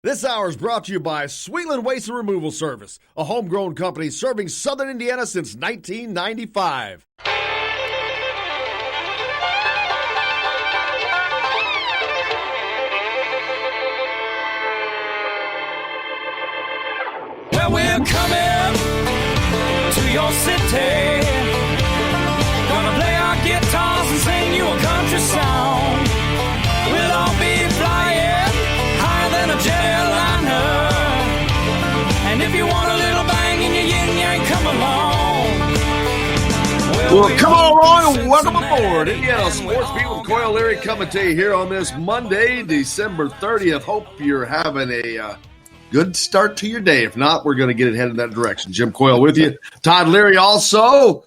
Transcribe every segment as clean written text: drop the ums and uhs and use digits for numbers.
This hour is brought to you by Sweetland Waste and Removal Service, a homegrown company serving southern Indiana since 1995. Well, we're coming to your city. Gonna play our guitars and sing you a country song. We'll all be flying higher than a jetliner. And if you want a little bang in your yin-yang, come along. Well, come on along and welcome aboard. Indiana Sports Beat with Coy O'Leary coming to you here on this Monday, December 30th. Hope you're having a good start to your day. If not, we're going to get it headed in that direction. Jim Coyle with you. Todd Leary also.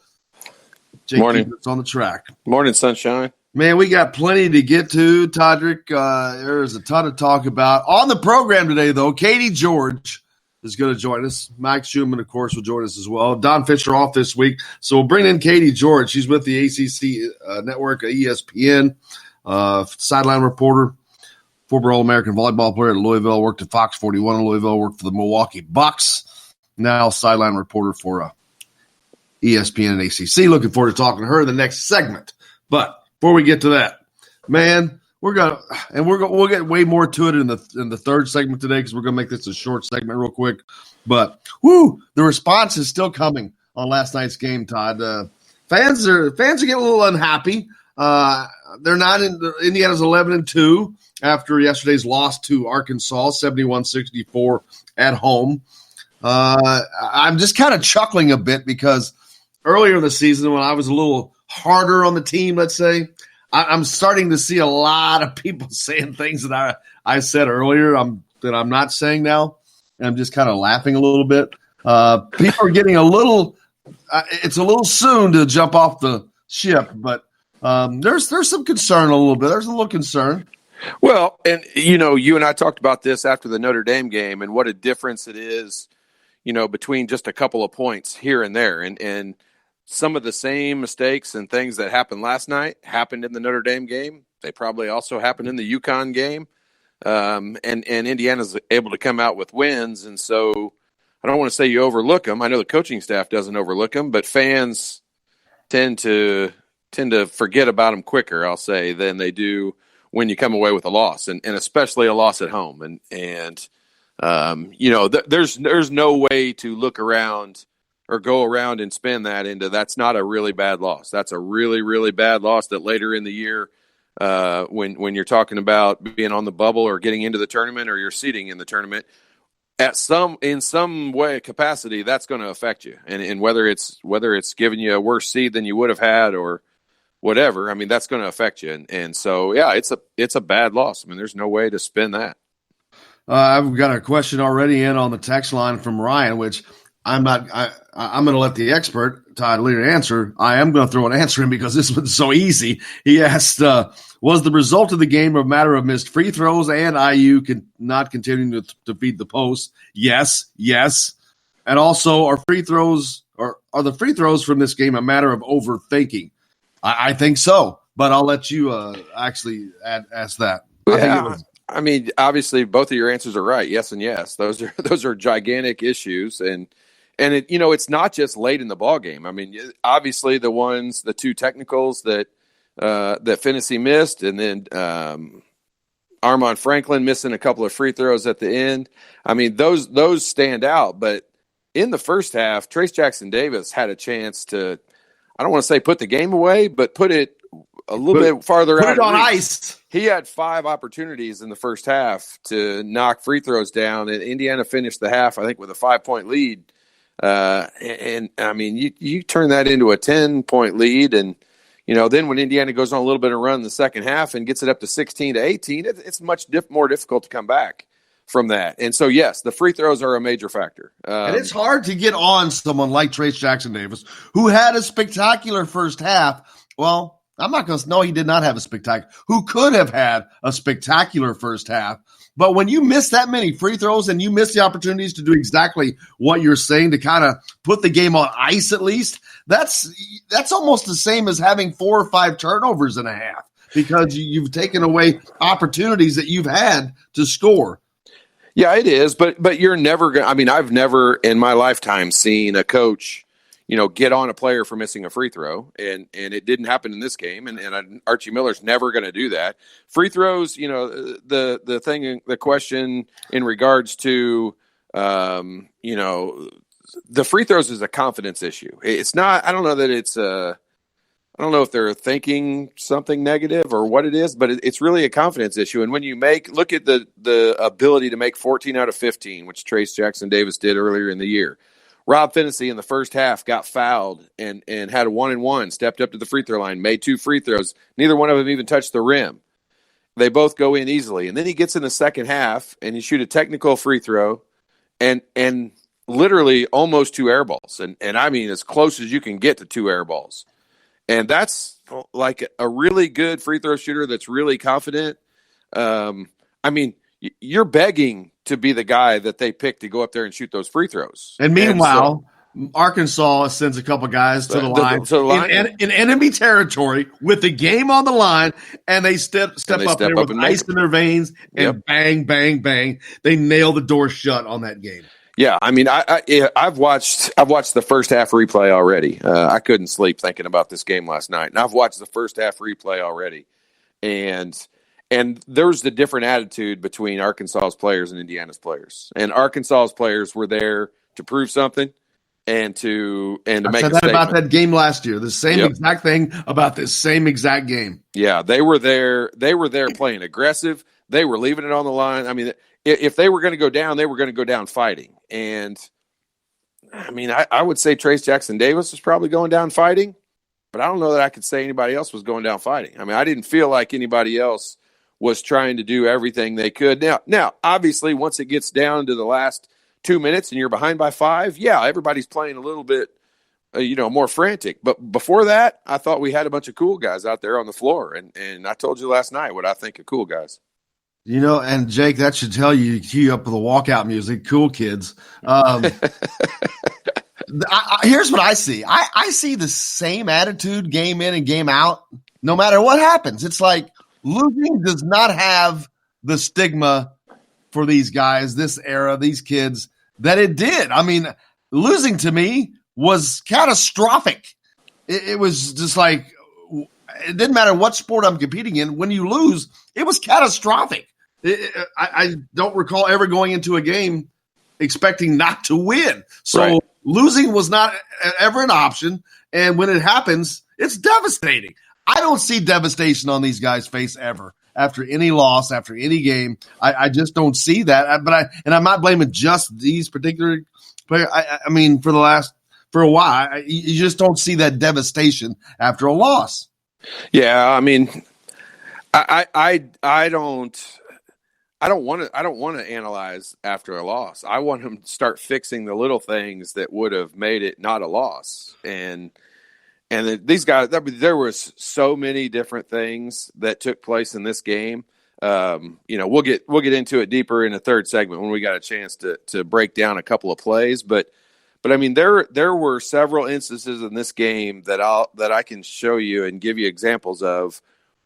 Jake Morning. Keeper's on the track. Morning, sunshine. Man, we got plenty to get to, Todrick. There's a ton to talk about. On the program today, though, Katie George is going to join us. Mike Schumann, of course, will join us as well. Don Fisher off this week. So we'll bring in Katie George. She's with the ACC network, ESPN, sideline reporter, former All-American volleyball player at Louisville, worked at Fox 41 in Louisville, worked for the Milwaukee Bucks, now sideline reporter for ESPN and ACC. Looking forward to talking to her in the next segment. But before we get to that, man, we'll get way more to it in the third segment today because we're gonna make this a short segment real quick. But the response is still coming on last night's game, Todd. Fans are getting a little unhappy. They're not in. Indiana's 11-2 after yesterday's loss to Arkansas, 71-64 at home. I'm just kind of chuckling a bit because earlier in the season when I was a little harder on the team, let's say, I'm starting to see a lot of people saying things that I said earlier that I'm not saying now. And I'm just kind of laughing a little bit. People are getting a little it's a little soon to jump off the ship, but there's some concern a little bit. There's a little concern. Well, and, you and I talked about this after the Notre Dame game and what a difference it is, between just a couple of points here and there. And some of the same mistakes and things that happened last night happened in the Notre Dame game. They probably also happened in the UConn game. And Indiana's able to come out with wins. And so I don't want to say you overlook them. I know the coaching staff doesn't overlook them, but fans tend to forget about them quicker, I'll say, than they do when you come away with a loss, and especially a loss at home. There's no way to look around or go around and spin that into that's not a really bad loss. That's a really, really bad loss that later in the year, when you're talking about being on the bubble or getting into the tournament or you're seeding in the tournament, in some way capacity, that's going to affect you. And whether it's giving you a worse seed than you would have had or whatever, I mean, that's going to affect you. And so, yeah, it's a bad loss. I mean, there's no way to spin that. I've got a question already in on the text line from Ryan, which I'm going to let the expert, Todd Leary, answer. I am going to throw an answer in because this one's so easy. He asked, was the result of the game a matter of missed free throws and IU not continuing to feed the post? Yes. And also, are the free throws from this game a matter of overthinking? I think so, but I'll let you actually ask that. Yeah. I mean, obviously, both of your answers are right. Yes and yes. Those are gigantic issues, and it's not just late in the ball game. I mean, obviously, the two technicals that Finney missed, and then Armand Franklin missing a couple of free throws at the end. I mean, those stand out. But in the first half, Trace Jackson-Davis had a chance to, I don't want to say put the game away, but put it a little bit farther out. Put it on ice. He had 5 opportunities in the first half to knock free throws down, and Indiana finished the half, I think, with a 5-point lead. And I mean, you turn that into a 10-point lead, and then when Indiana goes on a little bit of run in the second half and gets it up to 16-18, it's much more difficult to come back from that. And so, yes, the free throws are a major factor. And it's hard to get on someone like Trace Jackson-Davis, who had a spectacular first half. Well, I'm not going to – no, he did not have a spectacular – who could have had a spectacular first half. But when you miss that many free throws and you miss the opportunities to do exactly what you're saying, to kind of put the game on ice at least, that's almost the same as having 4 or 5 turnovers in a half because you've taken away opportunities that you've had to score. Yeah, it is, but you're never going to – I mean, I've never in my lifetime seen a coach, get on a player for missing a free throw, and it didn't happen in this game, and Archie Miller's never going to do that. Free throws, the question in regards to, the free throws is a confidence issue. It's not – I don't know that it's I don't know if they're thinking something negative or what it is, but it's really a confidence issue. And when you look at the ability to make 14 out of 15, which Trace Jackson Davis did earlier in the year. Rob Finney in the first half got fouled and had a 1-and-1, stepped up to the free throw line, made 2 free throws. Neither one of them even touched the rim. They both go in easily. And then he gets in the second half and he shoot a technical free throw and literally almost 2 air balls. And I mean, as close as you can get to 2 air balls. And that's like a really good free throw shooter that's really confident. I mean, you're begging to be the guy that they pick to go up there and shoot those free throws. And meanwhile, Arkansas sends a couple guys to the line, in enemy territory with the game on the line, and they step up there with ice in their veins, and bang, bang, bang. They nail the door shut on that game. Yeah, I mean, I've watched the first half replay already. I couldn't sleep thinking about this game last night, and I've watched the first half replay already. And there's the different attitude between Arkansas's players and Indiana's players. And Arkansas's players were there to prove something and to make a statement. I said that about that game last year. The same exact thing about this same exact game. Yeah, they were there. They were there playing aggressive. They were leaving it on the line. I mean, if they were going to go down, they were going to go down fighting. And, I mean, I would say Trace Jackson Davis was probably going down fighting, but I don't know that I could say anybody else was going down fighting. I mean, I didn't feel like anybody else was trying to do everything they could. Now, obviously, once it gets down to the last 2 minutes and you're behind by 5, yeah, everybody's playing a little bit, more frantic. But before that, I thought we had a bunch of cool guys out there on the floor. And I told you last night what I think of cool guys. And Jake, that should tell you, cue up with the walkout music, cool kids. Here's what I see. I see the same attitude game in and game out, no matter what happens. It's like losing does not have the stigma for these guys, this era, these kids, that it did. I mean, losing to me was catastrophic. It was just like, it didn't matter what sport I'm competing in. When you lose, it was catastrophic. I don't recall ever going into a game expecting not to win. So losing was not ever an option. And when it happens, it's devastating. I don't see devastation on these guys' face ever after any loss, after any game. I just don't see that. And I'm not blaming just these particular players. I mean, for a while, you just don't see that devastation after a loss. Yeah, I mean, I don't want to analyze after a loss. I want him to start fixing the little things that would have made it not a loss. And these guys, there was so many different things that took place in this game. We'll get into it deeper in the third segment when we got a chance to break down a couple of plays. But I mean, there were several instances in this game that I can show you and give you examples of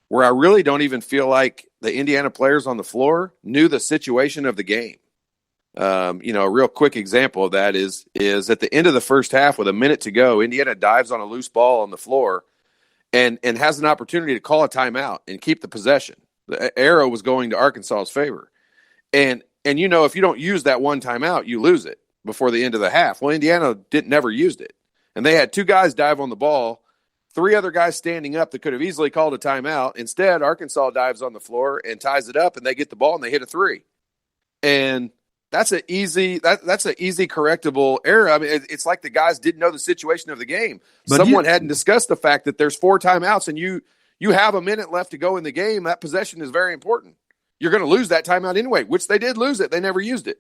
where I really don't even feel like the Indiana players on the floor knew the situation of the game. A real quick example of that is at the end of the first half with a minute to go, Indiana dives on a loose ball on the floor and has an opportunity to call a timeout and keep the possession. The arrow was going to Arkansas's favor. And if you don't use that one timeout, you lose it before the end of the half. Well, Indiana never used it. And they had 2 guys dive on the ball, 3 other guys standing up that could have easily called a timeout. Instead, Arkansas dives on the floor and ties it up, and they get the ball and they hit a 3. And that's an easy correctable error. I mean, it's like the guys didn't know the situation of the game. But someone hadn't discussed the fact that there's 4 timeouts and you have a minute left to go in the game. That possession is very important. You're going to lose that timeout anyway, which they did lose it. They never used it.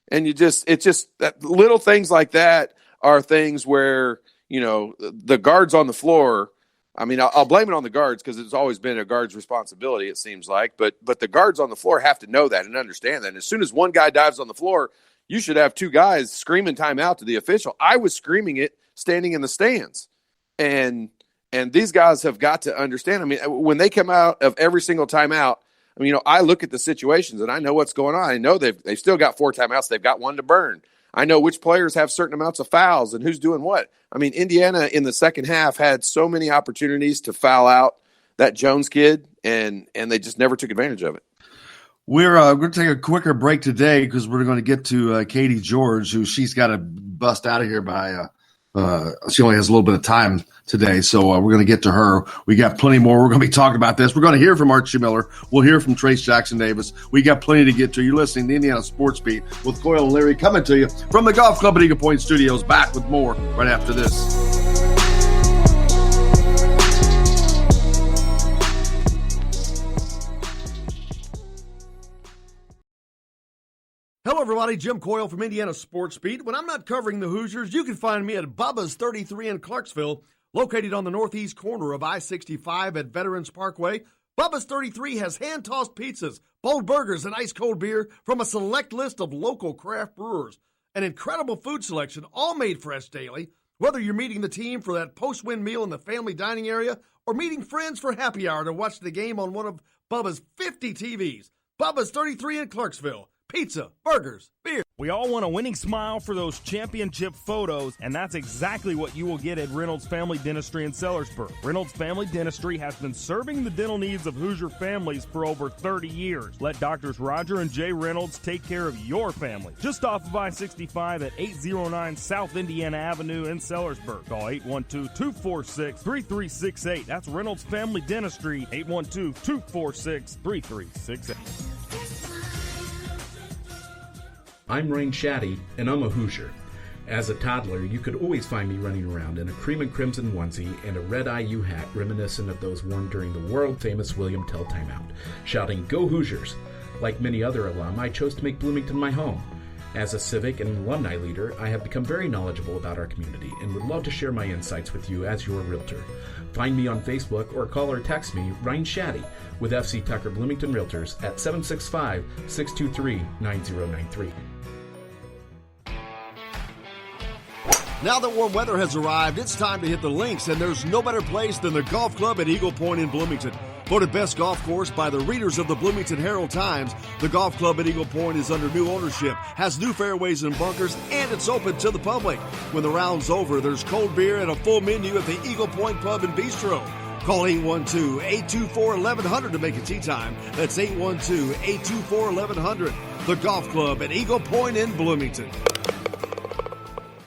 And it's just that little things like that are things where, the guards on the floor, I mean, I'll blame it on the guards because it's always been a guard's responsibility, it seems like. But the guards on the floor have to know that and understand that. And as soon as one guy dives on the floor, you should have 2 guys screaming timeout to the official. I was screaming it standing in the stands. And these guys have got to understand. I mean, when they come out of every single timeout, I mean, I look at the situations and I know what's going on. I know they've still got 4 timeouts. They've got 1 to burn. I know which players have certain amounts of fouls and who's doing what. I mean, Indiana in the second half had so many opportunities to foul out that Jones kid, and they just never took advantage of it. We're going to take a quicker break today because we're going to get to Katie George, who she's got to bust out of here by she only has a little bit of time today, so we're going to get to her. We got plenty more. We're going to be talking about this. We're going to hear from Archie Miller. We'll hear from Trace Jackson Davis. We got plenty to get to. You're listening to Indiana Sports Beat with Coyle and Leary coming to you from the Golf Club at Eagle Point Studios. Back with more right after this. Hello, everybody. Jim Coyle from Indiana Sports Beat. When I'm not covering the Hoosiers, you can find me at Bubba's 33 in Clarksville, located on the northeast corner of I-65 at Veterans Parkway. Bubba's 33 has hand-tossed pizzas, bold burgers, and ice-cold beer from a select list of local craft brewers. An incredible food selection, all made fresh daily. Whether you're meeting the team for that post-win meal in the family dining area or meeting friends for happy hour to watch the game on one of Bubba's 50 TVs. Bubba's 33 in Clarksville. Pizza, burgers, beer. We all want a winning smile for those championship photos, and that's exactly what you will get at Reynolds Family Dentistry in Sellersburg. Reynolds Family Dentistry has been serving the dental needs of Hoosier families for over 30 years. Let Doctors Roger and Jay Reynolds take care of your family. Just off of I-65 at 809 South Indiana Avenue in Sellersburg. Call 812-246-3368. That's Reynolds Family Dentistry, 812-246-3368. I'm Rain Shaddy, and I'm a Hoosier. As a toddler, you could always find me running around in a cream and crimson onesie and a red IU hat reminiscent of those worn during the world-famous William Tell timeout, shouting, "Go Hoosiers!" Like many other alum, I chose to make Bloomington my home. As a civic and alumni leader, I have become very knowledgeable about our community and would love to share my insights with you as your realtor. Find me on Facebook or call or text me, Ryan Shaddy, with FC Tucker Bloomington Realtors at 765-623-9093. Now that warm weather has arrived, it's time to hit the links, and there's no better place than the Golf Club at Eagle Point in Bloomington. Voted best golf course by the readers of the Bloomington Herald-Times, the Golf Club at Eagle Point is under new ownership, has new fairways and bunkers, and it's open to the public. When the round's over, there's cold beer and a full menu at the Eagle Point Pub and Bistro. Call 812-824-1100 to make a tee time. That's 812-824-1100. The Golf Club at Eagle Point in Bloomington.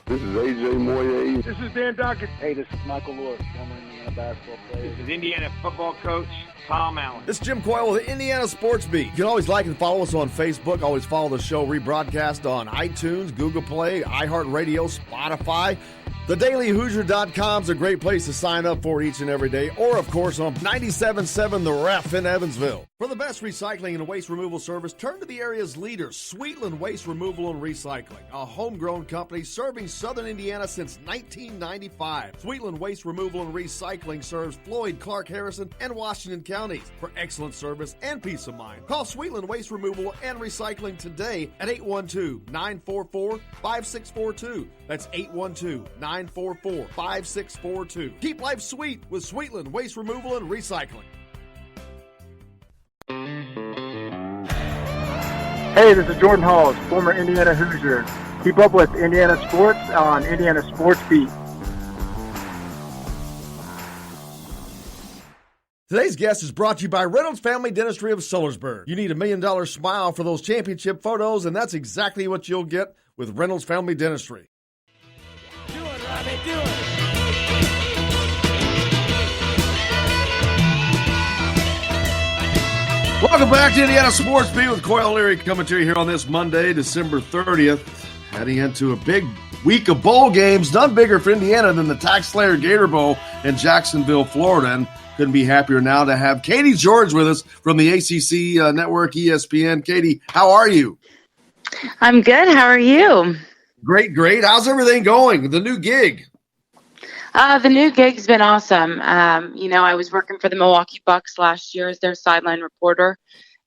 This is A.J. Moye. This is Dan Dockett. Hey, this is Michael Lewis, former Indiana basketball player. This is Indiana football coach Tom Allen. This is Jim Coyle with the Indiana Sports Beat. You can always like and follow us on Facebook. Always follow the show rebroadcast on iTunes, Google Play, iHeartRadio, Spotify. TheDailyHoosier.com is a great place to sign up for each and every day, or, of course, on 97.7 The Ref in Evansville. For the best recycling and waste removal service, turn to the area's leader, Sweetland Waste Removal and Recycling, a homegrown company serving southern Indiana since 1995. Sweetland Waste Removal and Recycling serves Floyd, Clark, Harrison, and Washington counties. For excellent service and peace of mind, call Sweetland Waste Removal and Recycling today at 812-944-5642. That's 812-944-5642. Keep life sweet with Sweetland Waste Removal and Recycling. Hey, this is Jordan Halls, former Indiana Hoosier. Keep up with Indiana sports on Indiana Sports Beat. Today's guest is brought to you by Reynolds Family Dentistry of Sellersburg. You need $1 million smile for those championship photos, and that's exactly what you'll get with Reynolds Family Dentistry. Do it, Robbie, do it. Welcome back to Indiana Sports Beat with Coyle Leary coming to you here on this Monday, December 30th. Heading into a big week of bowl games, none bigger for Indiana than the Tax Slayer Gator Bowl in Jacksonville, Florida. And couldn't be happier now to have Katie George with us from the ACC Network, ESPN. Katie, how are you? I'm good. How are you? Great, great. How's everything going? The new gig? The new gig's been awesome. I was working for the Milwaukee Bucks last year as their sideline reporter,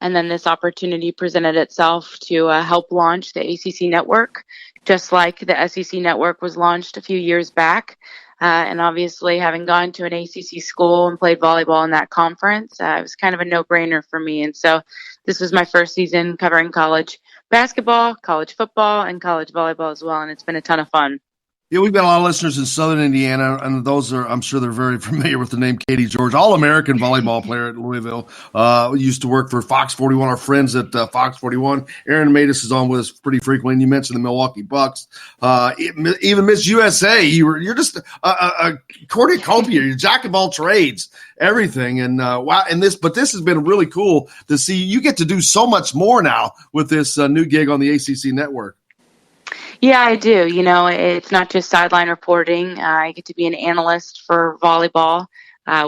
and then this opportunity presented itself to help launch the ACC network, just like the SEC network was launched a few years back. And obviously, having gone to an ACC school and played volleyball in that conference, it was kind of a no-brainer for me. And so this was my first season covering college basketball, college football, and college volleyball as well. And it's been a ton of fun. Yeah, we've got a lot of listeners in Southern Indiana, and those are, I'm sure they're very familiar with the name Katie George, All-American volleyball player at Louisville. Used to work for Fox 41, our friends at Fox 41. Aaron Matus is on with us pretty frequently, and you mentioned the Milwaukee Bucks. Even Miss USA, you're just a cornucopia, you're jack of all trades, everything. And wow, but this has been really cool to see. You get to do so much more now with this new gig on the ACC network. Yeah, I do. It's not just sideline reporting. I get to be an analyst for volleyball,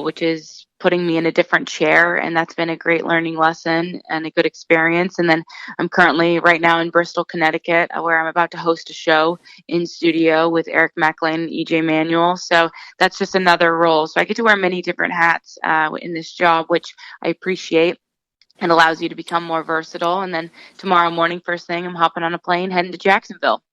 which is putting me in a different chair, and that's been a great learning lesson and a good experience. And then I'm currently right now in Bristol, Connecticut, where I'm about to host a show in studio with Eric Macklin and EJ Manuel. So that's just another role. So I get to wear many different hats in this job, which I appreciate. It allows you to become more versatile. And then tomorrow morning, first thing, I'm hopping on a plane heading to Jacksonville.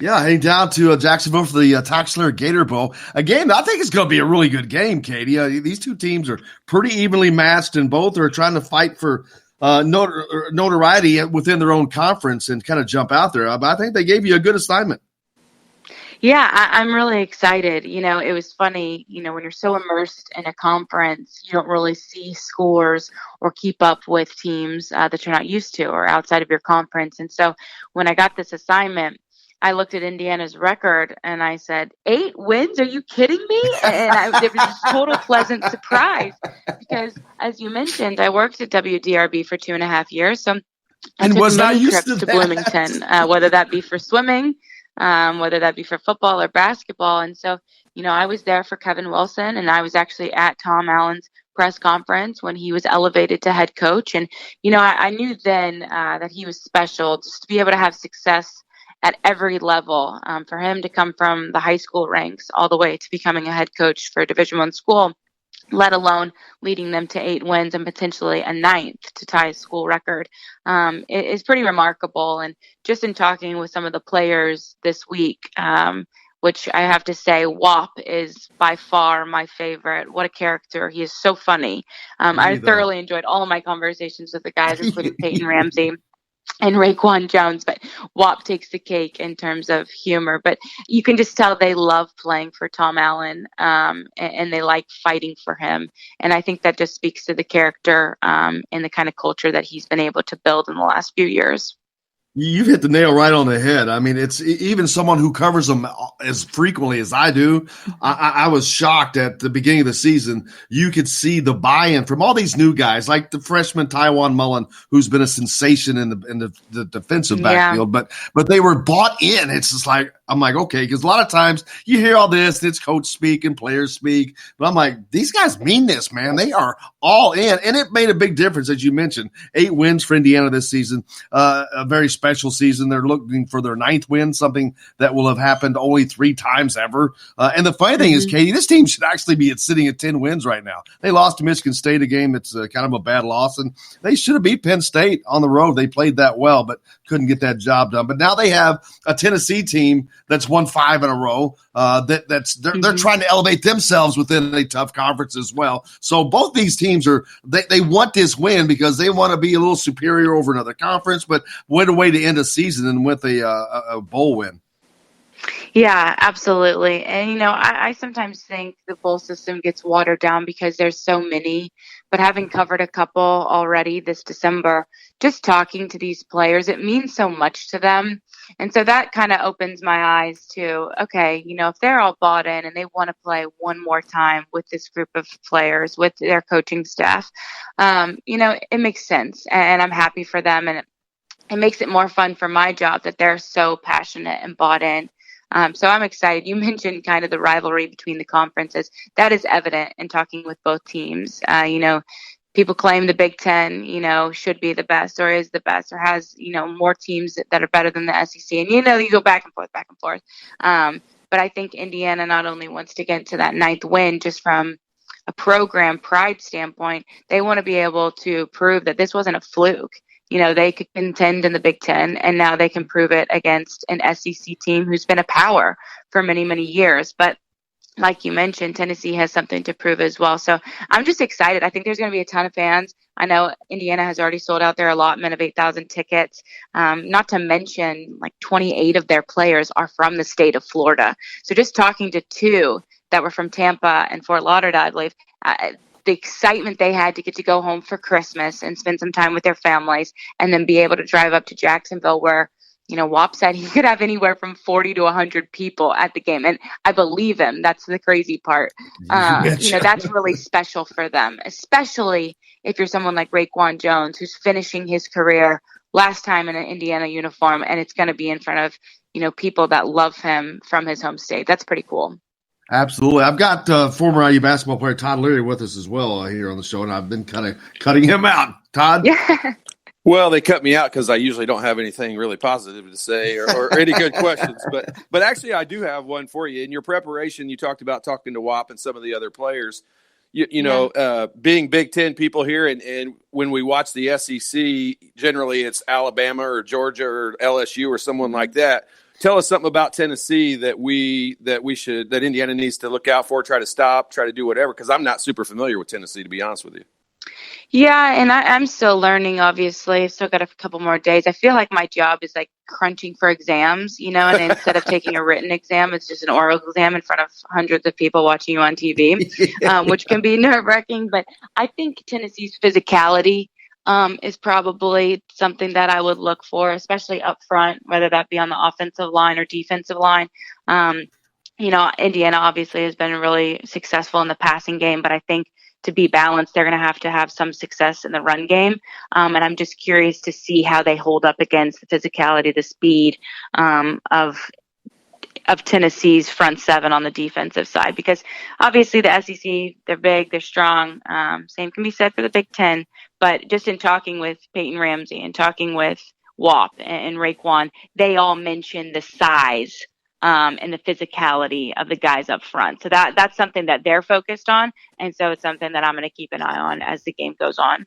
Yeah, heading down to Jacksonville for the Taxler Gator Bowl. A game I think is going to be a really good game, Katie. These two teams are pretty evenly matched, and both are trying to fight for notoriety within their own conference and kind of jump out there. But I think they gave you a good assignment. Yeah, I'm really excited. It was funny, when you're so immersed in a conference, you don't really see scores or keep up with teams that you're not used to or outside of your conference. And so when I got this assignment, I looked at Indiana's record and I said, 8 wins? Are you kidding me? And it was a total pleasant surprise because, as you mentioned, I worked at WDRB for 2.5 years. So I took many trips to Bloomington, whether that be for swimming, whether that be for football or basketball. And so, I was there for Kevin Wilson, and I was actually at Tom Allen's press conference when he was elevated to head coach. And, I knew then that he was special, just to be able to have success at every level, for him to come from the high school ranks all the way to becoming a head coach for a Division I school, let alone leading them to 8 wins and potentially a 9th to tie a school record, is pretty remarkable. And just in talking with some of the players this week, which I have to say, WAP is by far my favorite. What a character. He is so funny. I thoroughly enjoyed all of my conversations with the guys, including Peyton Ramsey and Raekwon Jones, but WAP takes the cake in terms of humor. But you can just tell they love playing for Tom Allen, and they like fighting for him. And I think that just speaks to the character and the kind of culture that he's been able to build in the last few years. You've hit the nail right on the head. I mean, it's even someone who covers them as frequently as I do. I was shocked at the beginning of the season. You could see the buy-in from all these new guys, like the freshman Tywan Mullen, who's been a sensation in the defensive backfield. But they were bought in. It's just like, I'm like, okay, because a lot of times you hear all this, and it's coach speak and players speak. But I'm like, these guys mean this, man. They are all in. And it made a big difference, as you mentioned. 8 wins for Indiana this season, a very special season. They're looking for their 9th win, something that will have happened only 3 times ever. And the funny thing is, Katie, this team should actually be sitting at 10 wins right now. They lost to Michigan State, a game that's kind of a bad loss, and they should have beat Penn State on the road. They played that well, but couldn't get that job done. But now they have a Tennessee team that's won 5 in a row. They're trying to elevate themselves within a tough conference as well. So both these teams they want this win because they want to be a little superior over another conference, but what a way to end a season and with a bowl win. Yeah, absolutely. And, I sometimes think the bowl system gets watered down because there's so many, but having covered a couple already this December, just talking to these players, it means so much to them. And so that kind of opens my eyes to, okay, if they're all bought in and they want to play one more time with this group of players, with their coaching staff, it makes sense. And I'm happy for them. And it makes it more fun for my job that they're so passionate and bought in. So I'm excited. You mentioned kind of the rivalry between the conferences. That is evident in talking with both teams. People claim the Big Ten, should be the best or is the best or has, more teams that are better than the SEC. And, you go back and forth. But I think Indiana not only wants to get to that 9th win just from a program pride standpoint, they want to be able to prove that this wasn't a fluke. They could contend in the Big Ten, and now they can prove it against an SEC team who's been a power for many, many years. But like you mentioned, Tennessee has something to prove as well. So I'm just excited. I think there's going to be a ton of fans. I know Indiana has already sold out their allotment of 8,000 tickets. Not to mention, like 28 of their players are from the state of Florida. So just talking to two that were from Tampa and Fort Lauderdale, I believe, the excitement they had to get to go home for Christmas and spend some time with their families and then be able to drive up to Jacksonville where WAP said he could have anywhere from 40 to 100 people at the game. And I believe him. That's the crazy part. That's really special for them, especially if you're someone like Raekwon Jones, who's finishing his career last time in an Indiana uniform. And it's going to be in front of, people that love him from his home state. That's pretty cool. Absolutely. I've got former IU basketball player Todd Leary with us as well here on the show, and I've been kind of cutting him out. Todd? Yeah. Well, they cut me out because I usually don't have anything really positive to say or any good questions. But actually, I do have one for you. In your preparation, you talked about talking to WAP and some of the other players. Being Big Ten people here, and when we watch the SEC, generally it's Alabama or Georgia or LSU or someone like that. Tell us something about Tennessee that Indiana needs to look out for, try to stop, try to do whatever, because I'm not super familiar with Tennessee, to be honest with you. Yeah, and I'm still learning, obviously. I've still got a couple more days. I feel like my job is like crunching for exams, and instead of taking a written exam, it's just an oral exam in front of hundreds of people watching you on TV, which can be nerve-wracking. But I think Tennessee's physicality is probably something that I would look for, especially up front, whether that be on the offensive line or defensive line. Indiana obviously has been really successful in the passing game, but I think to be balanced, they're going to have some success in the run game. And I'm just curious to see how they hold up against the physicality, the speed of Tennessee's front seven on the defensive side, because obviously the SEC, they're big, they're strong. Same can be said for the Big Ten. But just in talking with Peyton Ramsey and talking with WAP and Raekwon, they all mention the size and the physicality of the guys up front. So that's something that they're focused on. And so it's something that I'm going to keep an eye on as the game goes on.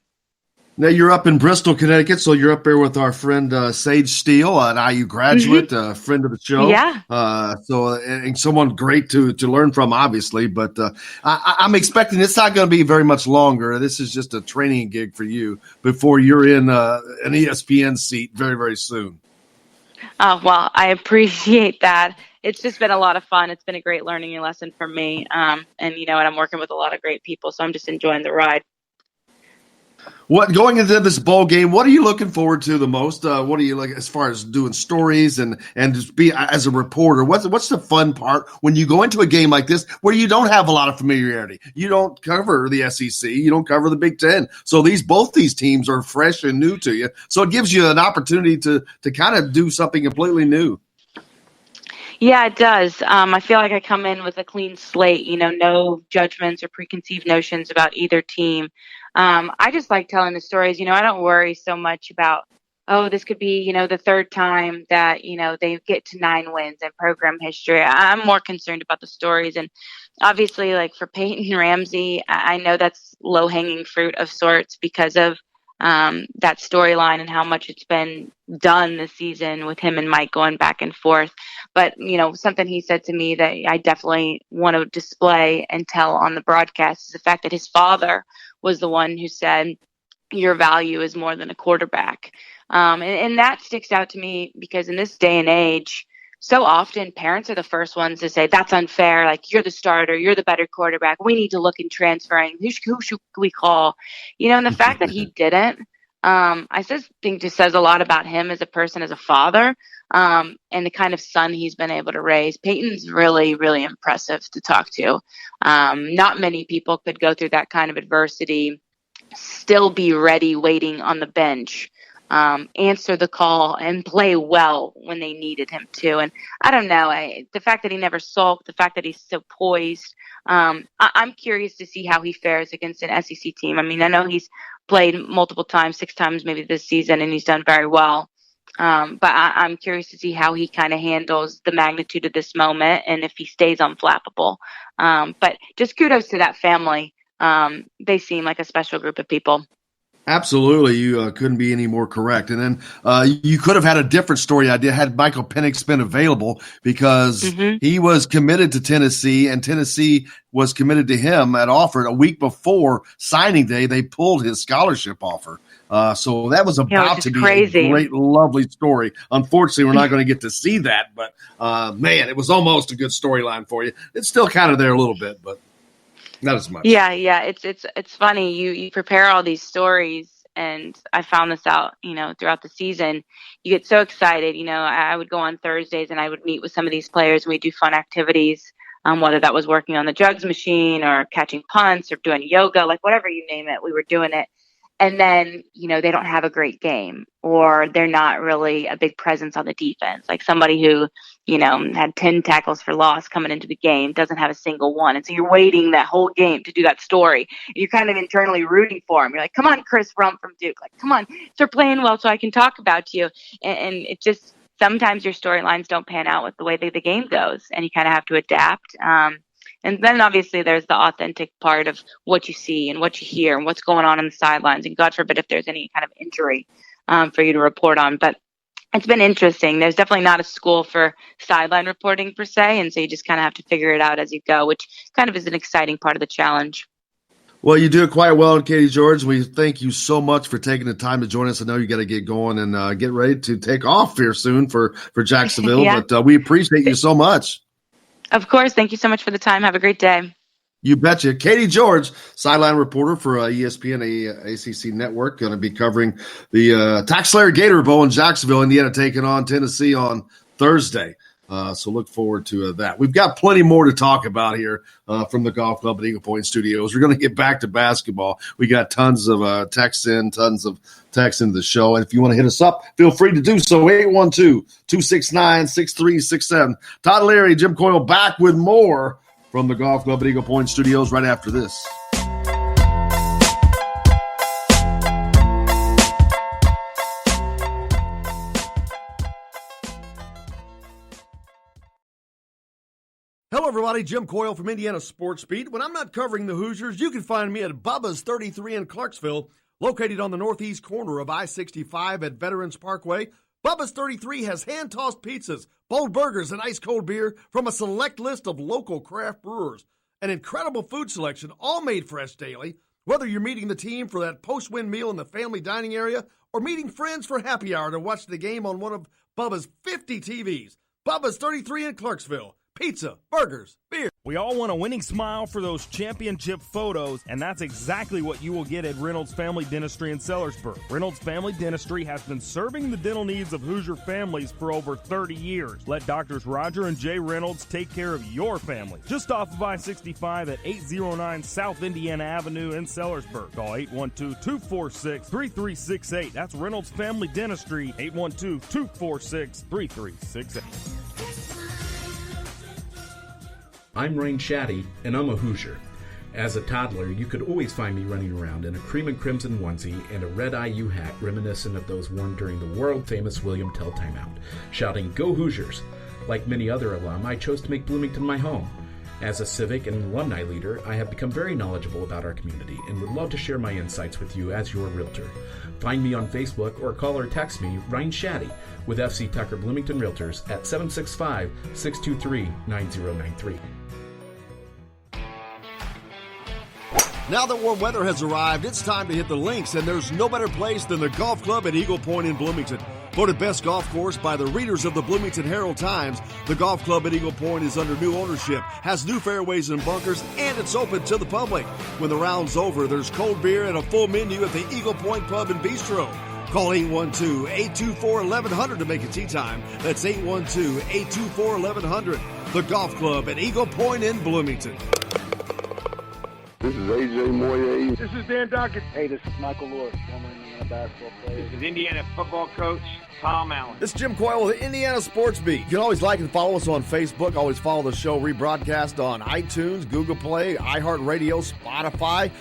Now, you're up in Bristol, Connecticut, so you're up there with our friend Sage Steele, an IU graduate, friend of the show. Yeah. And someone great to learn from, obviously. But I'm expecting it's not going to be very much longer. This is just a training gig for you before you're in an ESPN seat very, very soon. Well, I appreciate that. It's just been a lot of fun. It's been a great learning lesson for me. And I'm working with a lot of great people, so I'm just enjoying the ride. Going into this bowl game, what are you looking forward to the most? What are you like as far as doing stories and just be as a reporter? What's the fun part when you go into a game like this where you don't have a lot of familiarity? You don't cover the SEC, you don't cover the Big Ten, so both these teams are fresh and new to you. So it gives you an opportunity to kind of do something completely new. Yeah, it does. I feel like I come in with a clean slate, no judgments or preconceived notions about either team. I just like telling the stories. I don't worry so much about, this could be, the third time that, they get to 9 wins in program history. I'm more concerned about the stories. And obviously, like for Peyton Ramsey, I know that's low-hanging fruit of sorts because of that storyline and how much it's been done this season with him and Mike going back and forth. But, something he said to me that I definitely want to display and tell on the broadcast is the fact that his father was the one who said, your value is more than a quarterback. And that sticks out to me because in this day and age, so often parents are the first ones to say, that's unfair. Like, you're the starter. You're the better quarterback. We need to look in transferring. Who should we call? And the fact that he didn't, I think just says a lot about him as a person, as a father, and the kind of son he's been able to raise. Peyton's really, really impressive to talk to. Not many people could go through that kind of adversity, still be ready, waiting on the bench, answer the call and play well when they needed him to. And I don't know, the fact that he never sulked, the fact that he's so poised, I'm curious to see how he fares against an SEC team. I mean, I know he's played multiple times, 6 times maybe this season, and he's done very well. But I'm curious to see how he kind of handles the magnitude of this moment and if he stays unflappable. But just kudos to that family. They seem like a special group of people. Absolutely. You couldn't be any more correct. And then you could have had a different story idea had Michael Penix been available, because he was committed to Tennessee and Tennessee was committed to him at offer. A week before signing day, they pulled his scholarship offer. So that was about to be a great, lovely story. Unfortunately, we're not going to get to see that. But, man, it was almost a good storyline for you. It's still kind of there a little bit, but not as much. Yeah. It's funny. You prepare all these stories, and I found this out, throughout the season. You get so excited. I would go on Thursdays and I would meet with some of these players and we'd do fun activities, whether that was working on the jugs machine or catching punts or doing yoga, like whatever you name it, we were doing it. And then, they don't have a great game, or they're not really a big presence on the defense. Like somebody who, had 10 tackles for loss coming into the game doesn't have a single one. And so you're waiting that whole game to do that story. You're kind of internally rooting for him. You're like, come on, Chris Rump from Duke. Like, come on, start playing well so I can talk about you. And it just, sometimes your storylines don't pan out with the way that the game goes, and you kind of have to adapt. And then obviously there's the authentic part of what you see and what you hear and what's going on the sidelines. And God forbid if there's any kind of injury for you to report on. But it's been interesting. There's definitely not a school for sideline reporting per se. And so you just kind of have to figure it out as you go, which kind of is an exciting part of the challenge. Well, you do it quite well, Katie George. We thank you so much for taking the time to join us. I know you got to get going and get ready to take off here soon for Jacksonville. Yeah. But we appreciate you so much. Of course. Thank you so much for the time. Have a great day. You betcha. Katie George, sideline reporter for ESPN, ACC Network, going to be covering the TaxSlayer Gator Bowl in Jacksonville, Indiana, taking on Tennessee on Thursday. So look forward to that. We've got plenty more to talk about here from the Golf Club at Eagle Point Studios. We're going to get back to basketball. We got tons of texts into the show. And if you want to hit us up, feel free to do so. 812-269-6367. Todd Leary, Jim Coyle back with more from the Golf Club at Eagle Point Studios right after this. Hello, everybody. Jim Coyle from Indiana Sports Beat. When I'm not covering the Hoosiers, you can find me at Bubba's 33 in Clarksville, located on the northeast corner of I-65 at Veterans Parkway. Bubba's 33 has hand-tossed pizzas, bold burgers, and ice-cold beer from a select list of local craft brewers. An incredible food selection, all made fresh daily. Whether you're meeting the team for that post-win meal in the family dining area or meeting friends for happy hour to watch the game on one of Bubba's 50 TVs. Bubba's 33 in Clarksville. Pizza, burgers, beer. We all want a winning smile for those championship photos, and that's exactly what you will get at Reynolds Family Dentistry in Sellersburg. Reynolds Family Dentistry has been serving the dental needs of Hoosier families for over 30 years. Let Doctors Roger and Jay Reynolds take care of your family. Just off of I-65 at 809 South Indiana Avenue in Sellersburg. Call 812-246-3368. That's Reynolds Family Dentistry, 812-246-3368. I'm Rain Shaddy, and I'm a Hoosier. As a toddler, you could always find me running around in a cream and crimson onesie and a red IU hat reminiscent of those worn during the world-famous William Tell timeout, shouting, "Go Hoosiers!" Like many other alum, I chose to make Bloomington my home. As a civic and alumni leader, I have become very knowledgeable about our community and would love to share my insights with you as your realtor. Find me on Facebook or call or text me, Ryan Shaddy, with FC Tucker Bloomington Realtors at 765-623-9093. Now that warm weather has arrived, it's time to hit the links, and there's no better place than the Golf Club at Eagle Point in Bloomington. Voted best golf course by the readers of the Bloomington Herald-Times, the Golf Club at Eagle Point is under new ownership, has new fairways and bunkers, and it's open to the public. When the round's over, there's cold beer and a full menu at the Eagle Point Pub and Bistro. Call 812-824-1100 to make it tee time. That's 812-824-1100. The Golf Club at Eagle Point in Bloomington. This is AJ Moye. This is Dan Duckett. Hey, this is Michael Lewis, former Indiana basketball player. This is Indiana football coach Tom Allen. This is Jim Coyle with the Indiana Sports Beat. You can always like and follow us on Facebook. Always follow the show rebroadcast on iTunes, Google Play, iHeartRadio, Spotify.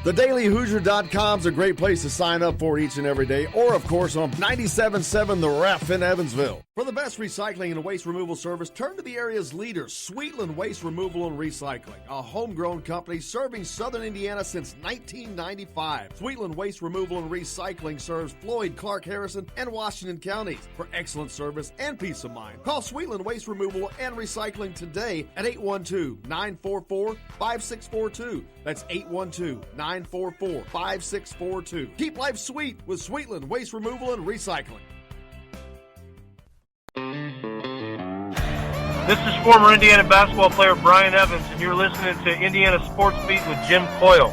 TheDailyHoosier.com is a great place to sign up for each and every day, or, of course, on 97.7 The Ref in Evansville. For the best recycling and waste removal service, turn to the area's leader, Sweetland Waste Removal and Recycling, a homegrown company serving southern Indiana since 1995. Sweetland Waste Removal and Recycling serves Floyd, Clark, Harrison, and Washington counties. For excellent service and peace of mind, call Sweetland Waste Removal and Recycling today at 812-944-5642. That's 812-944-5642. Keep life sweet with Sweetland Waste Removal and Recycling. This is former Indiana basketball player Brian Evans, and you're listening to Indiana Sports Beat with Jim Coyle.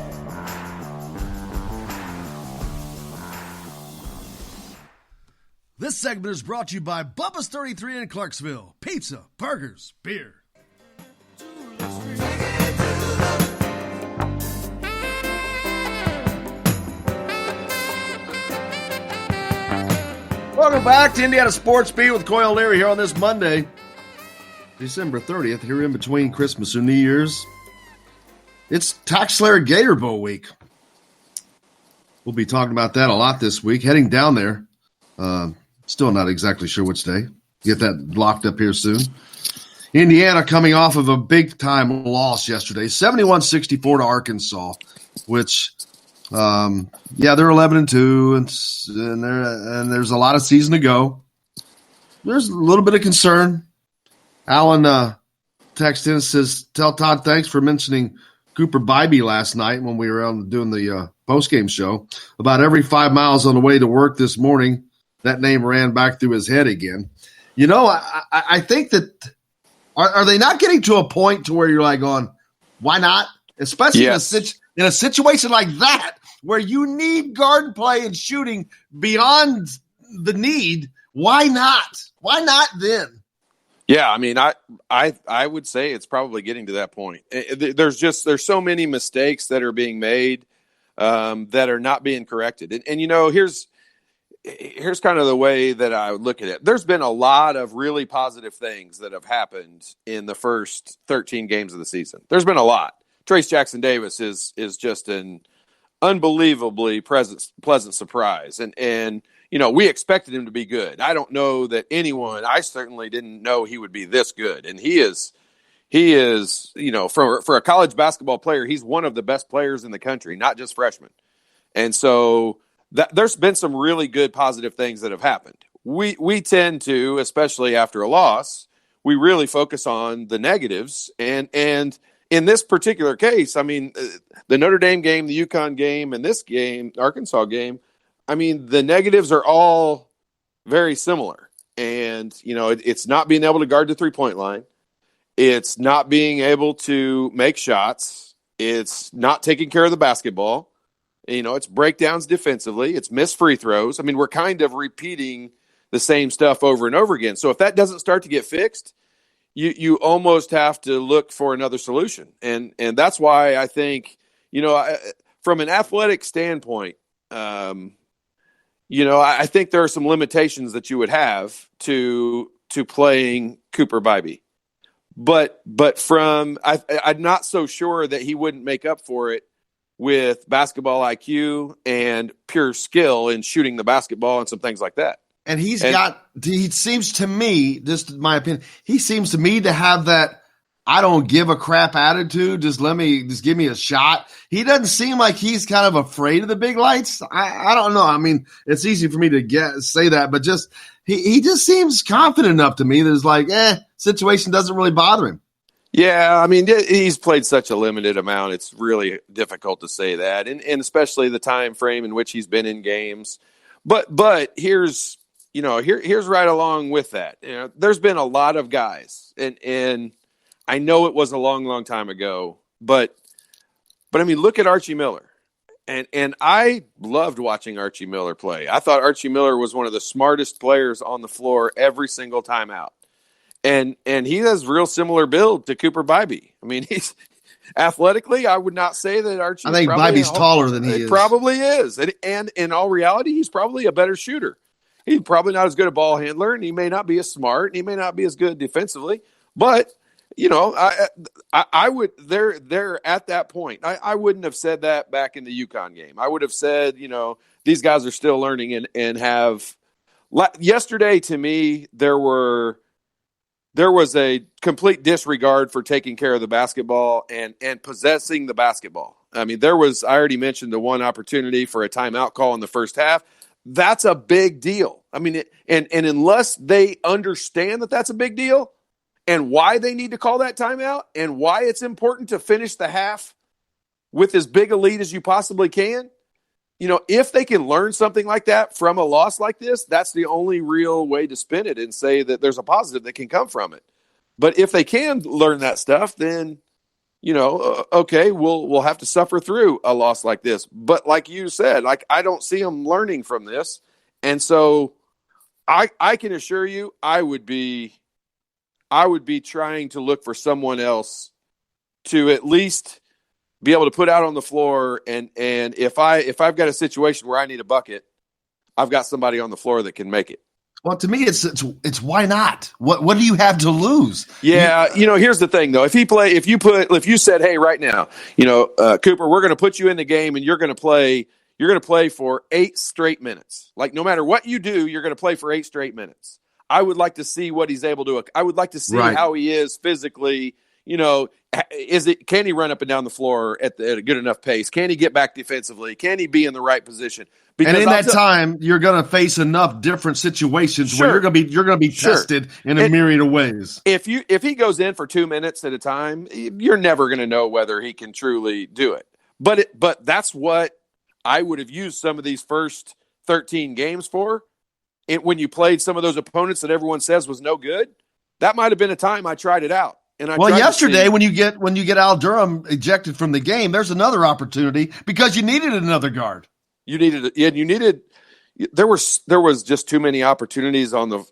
This segment is brought to you by Bubba's 33 in Clarksville. Pizza, burgers, beer. Welcome back to Indiana Sports Beat with Coyle Leary here on this Monday, December 30th, here in between Christmas and New Year's. It's Taxslayer Gator Bowl week. We'll be talking about that a lot this week. Heading down there. Still not exactly sure which day. Get that locked up here soon. Indiana coming off of a big-time loss yesterday, 71-64 to Arkansas, which, they're 11-2, and there's a lot of season to go. There's a little bit of concern. Alan texted in and says, tell Todd thanks for mentioning Cooper Bybee last night when we were doing the post-game show. About every 5 miles on the way to work this morning, that name ran back through his head again. You know, I think that are they not getting to a point to where you're like going, why not? Especially Yes. in a situation like that where you need guard play and shooting beyond the need. Why not? Why not then? Yeah, I mean, I would say it's probably getting to that point. There's so many mistakes that are being made that are not being corrected. And you know, here's kind of the way that I would look at it. There's been a lot of really positive things that have happened in the first 13 games of the season. There's been a lot. Trace Jackson-Davis is just an unbelievably pleasant surprise. And you know, we expected him to be good. I don't know that I certainly didn't know he would be this good. And he is, you know, for a college basketball player, he's one of the best players in the country, not just freshmen. And so there's been some really good positive things that have happened. We tend to, especially after a loss, we really focus on the negatives. And in this particular case, I mean, the Notre Dame game, the UConn game, and this game, Arkansas game, I mean, the negatives are all very similar. And, you know, it's not being able to guard the three-point line. It's not being able to make shots. It's not taking care of the basketball. You know, it's breakdowns defensively. It's missed free throws. I mean, we're kind of repeating the same stuff over and over again. So if that doesn't start to get fixed, you almost have to look for another solution. And that's why I think, you know, from an athletic standpoint, you know, I think there are some limitations that you would have to playing Cooper Bybee. But I'm not so sure that he wouldn't make up for it with basketball IQ and pure skill in shooting the basketball and some things like that. And he seems to me, just in my opinion, he seems to me to have that I don't give a crap attitude. Just give me a shot. He doesn't seem like he's kind of afraid of the big lights. I don't know. I mean, it's easy for me to say that, but just he just seems confident enough to me that it's like, situation doesn't really bother him. Yeah, I mean, he's played such a limited amount. It's really difficult to say that, and especially the time frame in which he's been in games. But here's right along with that. You know, there's been a lot of guys, and I know it was a long, long time ago, but I mean, look at Archie Miller, and I loved watching Archie Miller play. I thought Archie Miller was one of the smartest players on the floor every single time out. And he has real similar build to Cooper Bybee. I mean, he's athletically, I would not say that Archie. I think Bybee's taller than he is. Probably is. And in all reality, he's probably a better shooter. He's probably not as good a ball handler, and he may not be as smart, and he may not be as good defensively. But I would. They're at that point. I wouldn't have said that back in the UConn game. I would have said, these guys are still learning and have. Yesterday, to me, there was a complete disregard for taking care of the basketball and possessing the basketball. I mean, I already mentioned the one opportunity for a timeout call in the first half. That's a big deal. I mean, and unless they understand that that's a big deal and why they need to call that timeout and why it's important to finish the half with as big a lead as you possibly can, if they can learn something like that from a loss like this, that's the only real way to spin it and say that there's a positive that can come from it. But if they can learn that stuff, then, okay, we'll have to suffer through a loss like this. But like you said, I don't see them learning from this. And so I can assure you I would be trying to look for someone else to at least be able to put out on the floor. And if I've got a situation where I need a bucket, I've got somebody on the floor that can make it. Well, to me, it's why not? What do you have to lose? Yeah, here's the thing though. If you said, hey, right now, Cooper, we're going to put you in the game and you're going to play for 8 straight minutes. Like no matter what you do, you're going to play for 8 straight minutes. I would like to see what he's able to. I would like to see how he is physically. Can he run up and down the floor at a good enough pace? Can he get back defensively? Can he be in the right position? Because in that time, you're going to face enough different situations where you're going to be tested in a myriad of ways. If he goes in for 2 minutes at a time, you're never going to know whether he can truly do it. But that's what I would have used some of these first 13 games for. When you played some of those opponents that everyone says was no good, that might have been a time I tried it out. And yesterday when you get Al Durham ejected from the game, there's another opportunity because you needed another guard. There was just too many opportunities too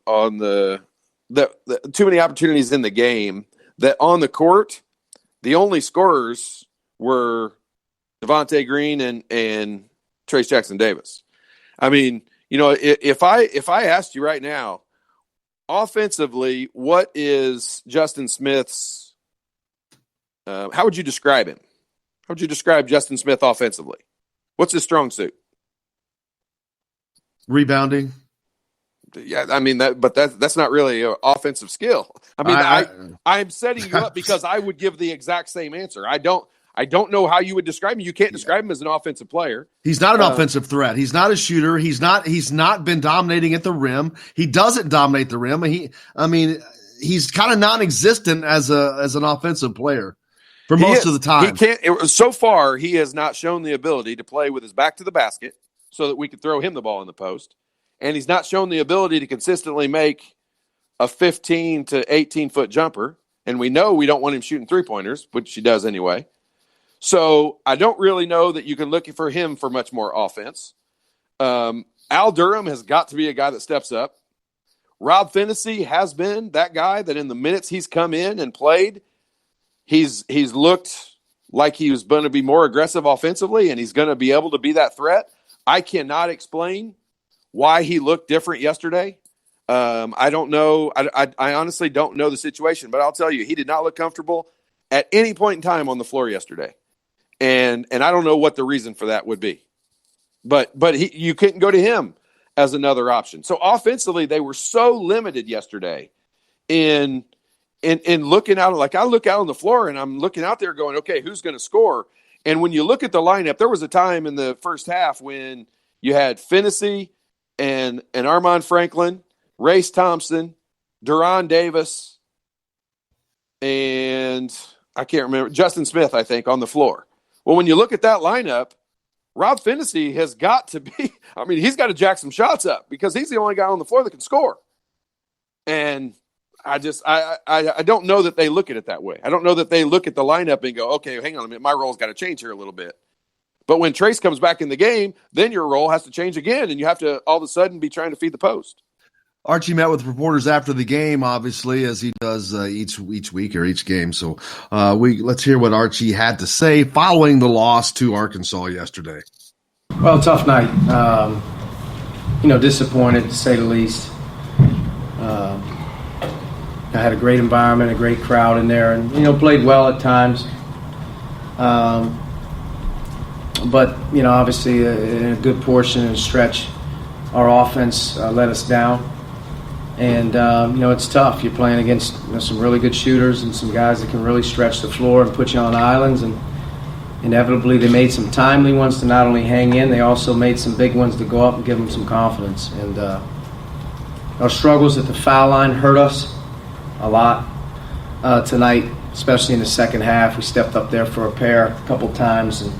many opportunities in the game that on the court, the only scorers were Devontae Green and Trace Jackson Davis. I mean, if I asked you right now, offensively, what is Justin Smith's how would you describe him? How would you describe Justin Smith offensively? What's his strong suit? Rebounding. Yeah, I mean that's not really an offensive skill. I mean, I'm setting you up because I would give the exact same answer. I don't know how you would describe him. You can't describe him as an offensive player. He's not an offensive threat. He's not a shooter. He's not been dominating at the rim. He doesn't dominate the rim. He's kind of non-existent as an offensive player for most of the time. So far, he has not shown the ability to play with his back to the basket so that we could throw him the ball in the post. And he's not shown the ability to consistently make a 15 to 18-foot jumper. And we know we don't want him shooting three-pointers, which he does anyway. So I don't really know that you can look for him for much more offense. Al Durham has got to be a guy that steps up. Rob Phinisee has been that guy that in the minutes he's come in and played, he's looked like he was going to be more aggressive offensively and he's going to be able to be that threat. I cannot explain why he looked different yesterday. I don't know. I honestly don't know the situation, but I'll tell you, he did not look comfortable at any point in time on the floor yesterday. And I don't know what the reason for that would be, but you couldn't go to him as another option. So offensively, they were so limited yesterday in looking out. Like I look out on the floor and I'm looking out there going, okay, who's going to score? And when you look at the lineup, there was a time in the first half when you had Phinisee and Armand Franklin, Race Thompson, Deron Davis, and I can't remember, Justin Smith, I think, on the floor. Well, when you look at that lineup, Rob Phinisee has got to be – I mean, he's got to jack some shots up because he's the only guy on the floor that can score. And I don't know that they look at it that way. I don't know that they look at the lineup and go, okay, hang on a minute, my role's got to change here a little bit. But when Trace comes back in the game, then your role has to change again, and you have to all of a sudden be trying to feed the post. Archie met with reporters after the game, obviously, as he does each week or each game. So let's hear what Archie had to say following the loss to Arkansas yesterday. Well, tough night. Disappointed to say the least. I had a great environment, a great crowd in there, and played well at times. But obviously, in a good portion and stretch, our offense let us down. And it's tough. You're playing against some really good shooters and some guys that can really stretch the floor and put you on islands. And inevitably, they made some timely ones to not only hang in, they also made some big ones to go up and give them some confidence. And our struggles at the foul line hurt us a lot tonight, especially in the second half. We stepped up there for a pair a couple times, and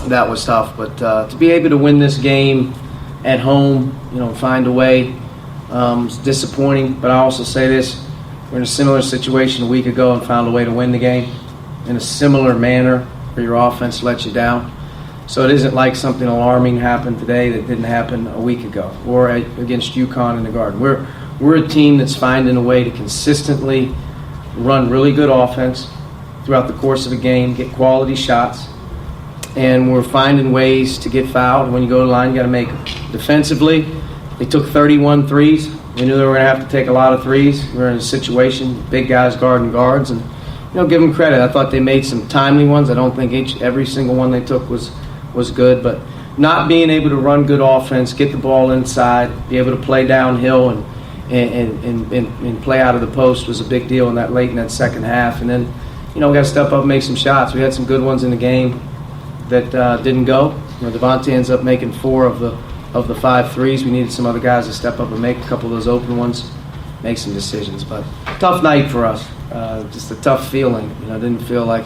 that was tough. But to be able to win this game at home, find a way, it's disappointing. But I also say this: we're in a similar situation a week ago and found a way to win the game in a similar manner where your offense let you down. So it isn't like something alarming happened today that didn't happen a week ago or against UConn in the Garden. We're a team that's finding a way to consistently run really good offense throughout the course of a game, get quality shots, and we're finding ways to get fouled. When you go to the line, you got to make them. Defensively, they took 31 threes. We knew they were going to have to take a lot of threes. We were in a situation, big guys guarding guards, and give them credit. I thought they made some timely ones. I don't think every single one they took was good, but not being able to run good offense, get the ball inside, be able to play downhill and play out of the post was a big deal late in that second half. And then, we got to step up and make some shots. We had some good ones in the game that didn't go. Devontae ends up making 4 of the 5 threes. We needed some other guys to step up and make a couple of those open ones, make some decisions. But tough night for us. Just a tough feeling. Didn't feel like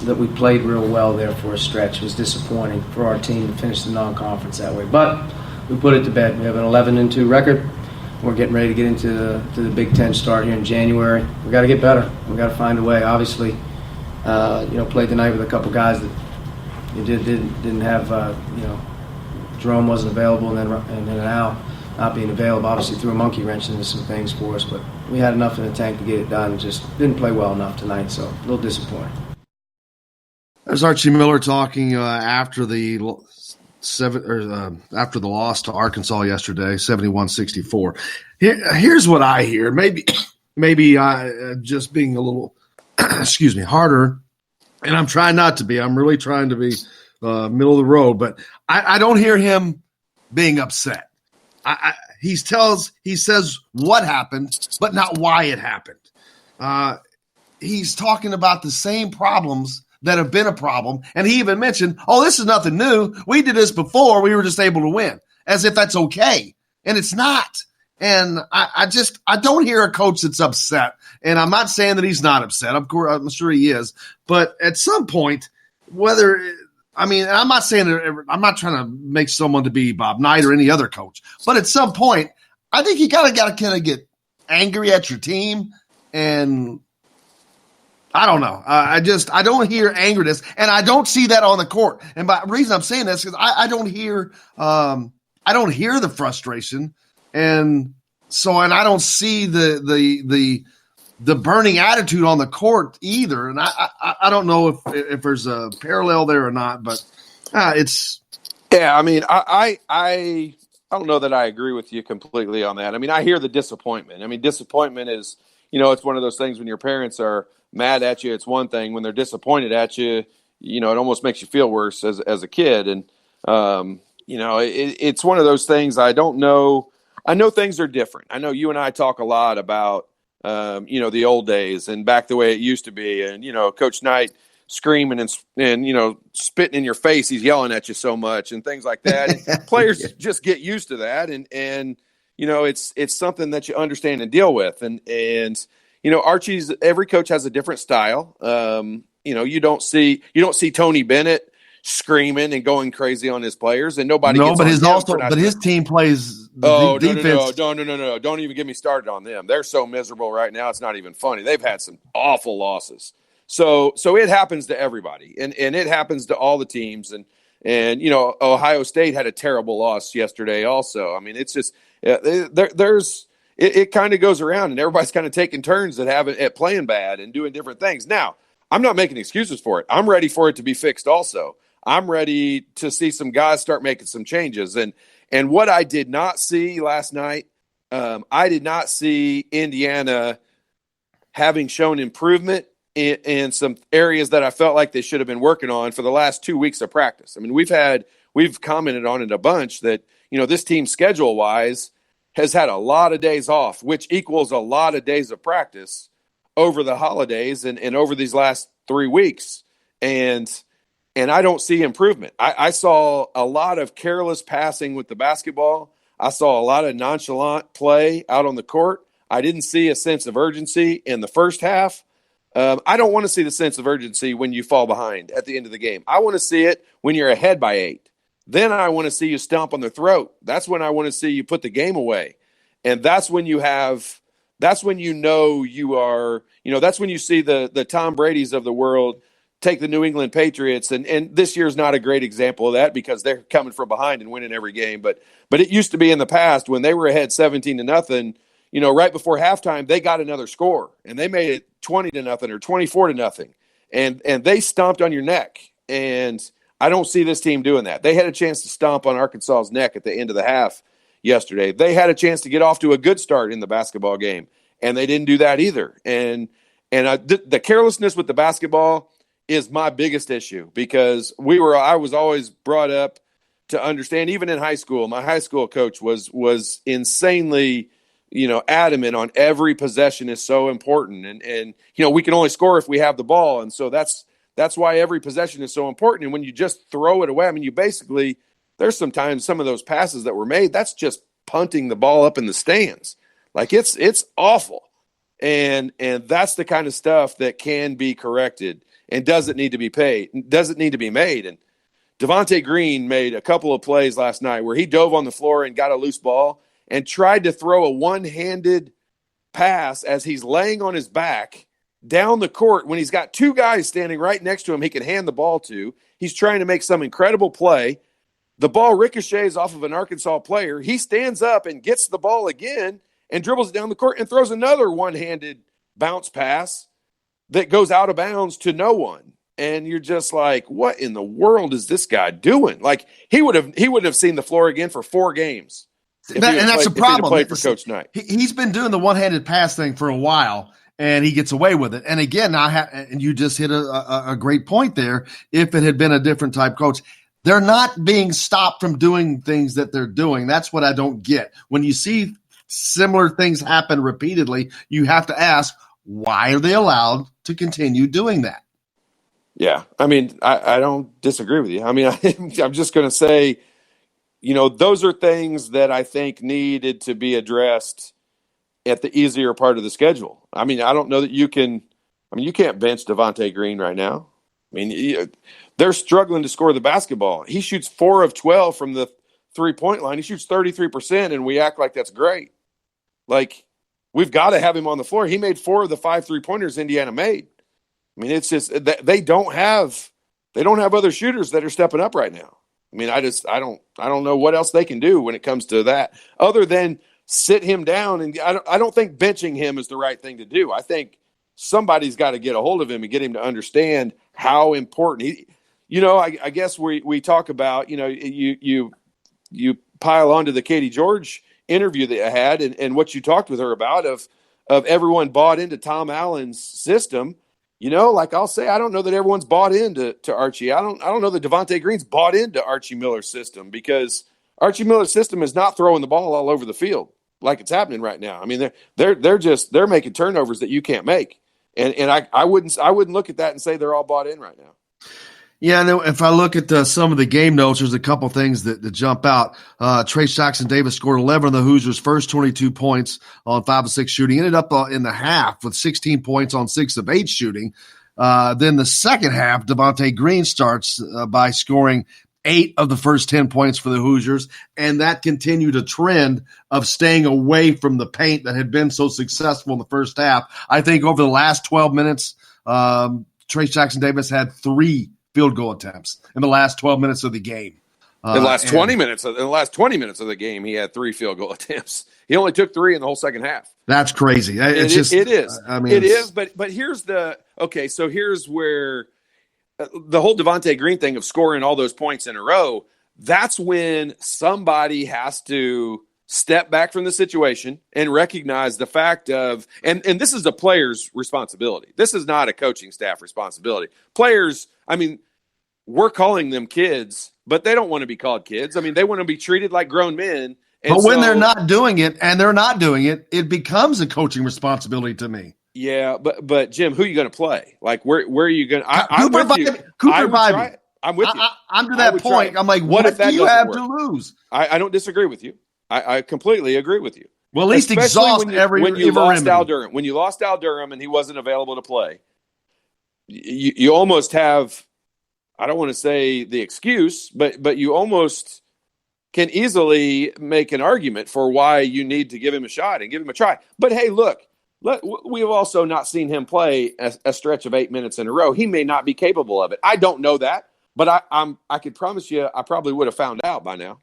that we played real well there for a stretch. It was disappointing for our team to finish the non-conference that way. But we put it to bed. We have an 11-2 record. We're getting ready to get into the Big Ten start here in January. We got to get better. We got to find a way. Obviously, played tonight with a couple guys that didn't have. Jerome wasn't available, and then Al not being available obviously threw a monkey wrench into some things for us. But we had enough in the tank to get it done. Just didn't play well enough tonight, so a little disappointing. There's Archie Miller talking after the loss to Arkansas yesterday, 71-64. Here's what I hear. Maybe I just being a little, harder, and I'm trying not to be. I'm really trying to be middle of the road, but I don't hear him being upset. He says what happened, but not why it happened. He's talking about the same problems that have been a problem. And he even mentioned, this is nothing new. We did this before. We were just able to win, as if that's okay. And it's not. And I don't hear a coach that's upset. And I'm not saying that he's not upset. Of course, I'm sure he is. But at some point, I'm not saying that I'm not trying to make someone to be Bob Knight or any other coach. But at some point, I think you got to kind of get angry at your team. And I don't know. I don't hear angriness, and I don't see that on the court. And the reason I'm saying this is I don't hear the frustration, and I don't see the burning attitude on the court either. And I don't know if there's a parallel there or not, but it's. Yeah, I don't know that I agree with you completely on that. I hear the disappointment. Disappointment is, it's one of those things when your parents are mad at you, it's one thing. When they're disappointed at you, it almost makes you feel worse as a kid. And, it's one of those things. I don't know. I know things are different. I know you and I talk a lot about, the old days and back the way it used to be. And, Coach Knight screaming and spitting in your face. He's yelling at you so much and things like that. And players just get used to that. And it's something that you understand and deal with. And every coach has a different style. You don't see Tony Bennett screaming and going crazy on his players, and nobody. No, but his team plays. Defense. No! Don't even get me started on them. They're so miserable right now. It's not even funny. They've had some awful losses. So it happens to everybody, and it happens to all the teams. And Ohio State had a terrible loss yesterday. Also, it's just there's. It kind of goes around, and everybody's kind of taking turns at playing bad and doing different things. Now, I'm not making excuses for it. I'm ready for it to be fixed also. I'm ready to see some guys start making some changes. And what I did not see last night I did not see Indiana having shown improvement in some areas that I felt like they should have been working on for the last 2 weeks of practice. I mean, we've commented on it a bunch that, this team schedule wise has had a lot of days off, which equals a lot of days of practice over the holidays and over these last 3 weeks. And I don't see improvement. I saw a lot of careless passing with the basketball. I saw a lot of nonchalant play out on the court. I didn't see a sense of urgency in the first half. I don't want to see the sense of urgency when you fall behind at the end of the game. I want to see it when you're ahead by 8. Then I want to see you stomp on their throat. That's when I want to see you put the game away. And that's when you have – that's when you know you are – that's when you see the Tom Brady's of the world take the New England Patriots. And this year's not a great example of that because they're coming from behind and winning every game. But it used to be in the past when they were ahead 17-0, right before halftime, they got another score. And they made it 20-0 or 24-0. And they stomped on your neck. And – I don't see this team doing that. They had a chance to stomp on Arkansas's neck at the end of the half yesterday. They had a chance to get off to a good start in the basketball game, and they didn't do that either. And the carelessness with the basketball is my biggest issue because I was always brought up to understand, even in high school, my high school coach was insanely, adamant on every possession is so important. And we can only score if we have the ball. And so that's why every possession is so important. And when you just throw it away, I mean, you basically, there's sometimes some of those passes that were made, that's just punting the ball up in the stands. Like it's awful. And that's the kind of stuff that can be corrected and doesn't need to be made. And Devontae Green made a couple of plays last night where he dove on the floor and got a loose ball and tried to throw a one-handed pass as he's laying on his back down the court when he's got 2 guys standing right next to him he can hand the ball to. He's trying to make some incredible play. The ball ricochets off of an Arkansas player. He stands up and gets the ball again and dribbles it down the court and throws another one-handed bounce pass that goes out of bounds to no one. And you're just like, what in the world is this guy doing? Like he would have seen the floor again for 4 games. That's a problem. Played for Coach Knight. He's been doing the one-handed pass thing for a while. And he gets away with it. And again, and you just hit a great point there. If it had been a different type coach, they're not being stopped from doing things that they're doing. That's what I don't get. When you see similar things happen repeatedly, you have to ask, why are they allowed to continue doing that? Yeah. I mean, I don't disagree with you. I mean, I'm just going to say, those are things that I think needed to be addressed at the easier part of the schedule. I mean, I don't know that you can't bench Devontae Green right now. I mean, they're struggling to score the basketball. He shoots 4 of 12 from the 3-point line. He shoots 33%, and we act like that's great. Like, we've got to have him on the floor. He made 4 of the 5 3-pointers Indiana made. I mean, it's just they don't have other shooters that are stepping up right now. I mean, I don't know what else they can do when it comes to that other than sit him down. And I don't think benching him is the right thing to do. I think somebody's got to get a hold of him and get him to understand how important I guess we talk about, you pile onto the Katie George interview that I had and what you talked with her about of everyone bought into Tom Allen's system. Like I'll say, I don't know that everyone's bought into Archie. I don't know that Devontae Green's bought into Archie Miller's system because Archie Miller's system is not throwing the ball all over the field like it's happening right now. I mean, they're making turnovers that you can't make. And I wouldn't look at that and say they're all bought in right now. Yeah, and if I look at some of the game notes, there's a couple things that jump out. Trace Jackson-Davis scored 11 of the Hoosiers' first 22 points on 5 of 6 shooting. Ended up in the half with 16 points on 6 of 8 shooting. Then the second half, Devontae Green starts by scoring 8 of the first 10 points for the Hoosiers, and that continued a trend of staying away from the paint that had been so successful in the first half. I think over the last 12 minutes, Trace Jackson-Davis had 3 field goal attempts in the last 12 minutes of the game. In the last 20 minutes of the game, he had 3 field goal attempts. He only took 3 in the whole second half. That's crazy. It is. I mean, it is. But here's here's where the whole Devontae Green thing of scoring all those points in a row. That's when somebody has to step back from the situation and recognize the fact of, and this is a player's responsibility. This is not a coaching staff responsibility. Players, I mean, we're calling them kids, but they don't want to be called kids. I mean, they want to be treated like grown men. And but when they're not doing it, it becomes a coaching responsibility to me. Yeah, but Jim, who are you going to play? Like, where are you going? I'm with you. Cooper Vibey. I'm with you. I'm to that point. I'm like, what do you have to lose? I don't disagree with you. I completely agree with you. Well, at least exhaust when you lost Al Durham. When you lost Al Durham and he wasn't available to play, you almost have, I don't want to say the excuse, but you almost can easily make an argument for why you need to give him a shot and give him a try. But hey, look, we've also not seen him play a stretch of 8 minutes in a row. He may not be capable of it. I don't know that, but I could promise you I probably would have found out by now.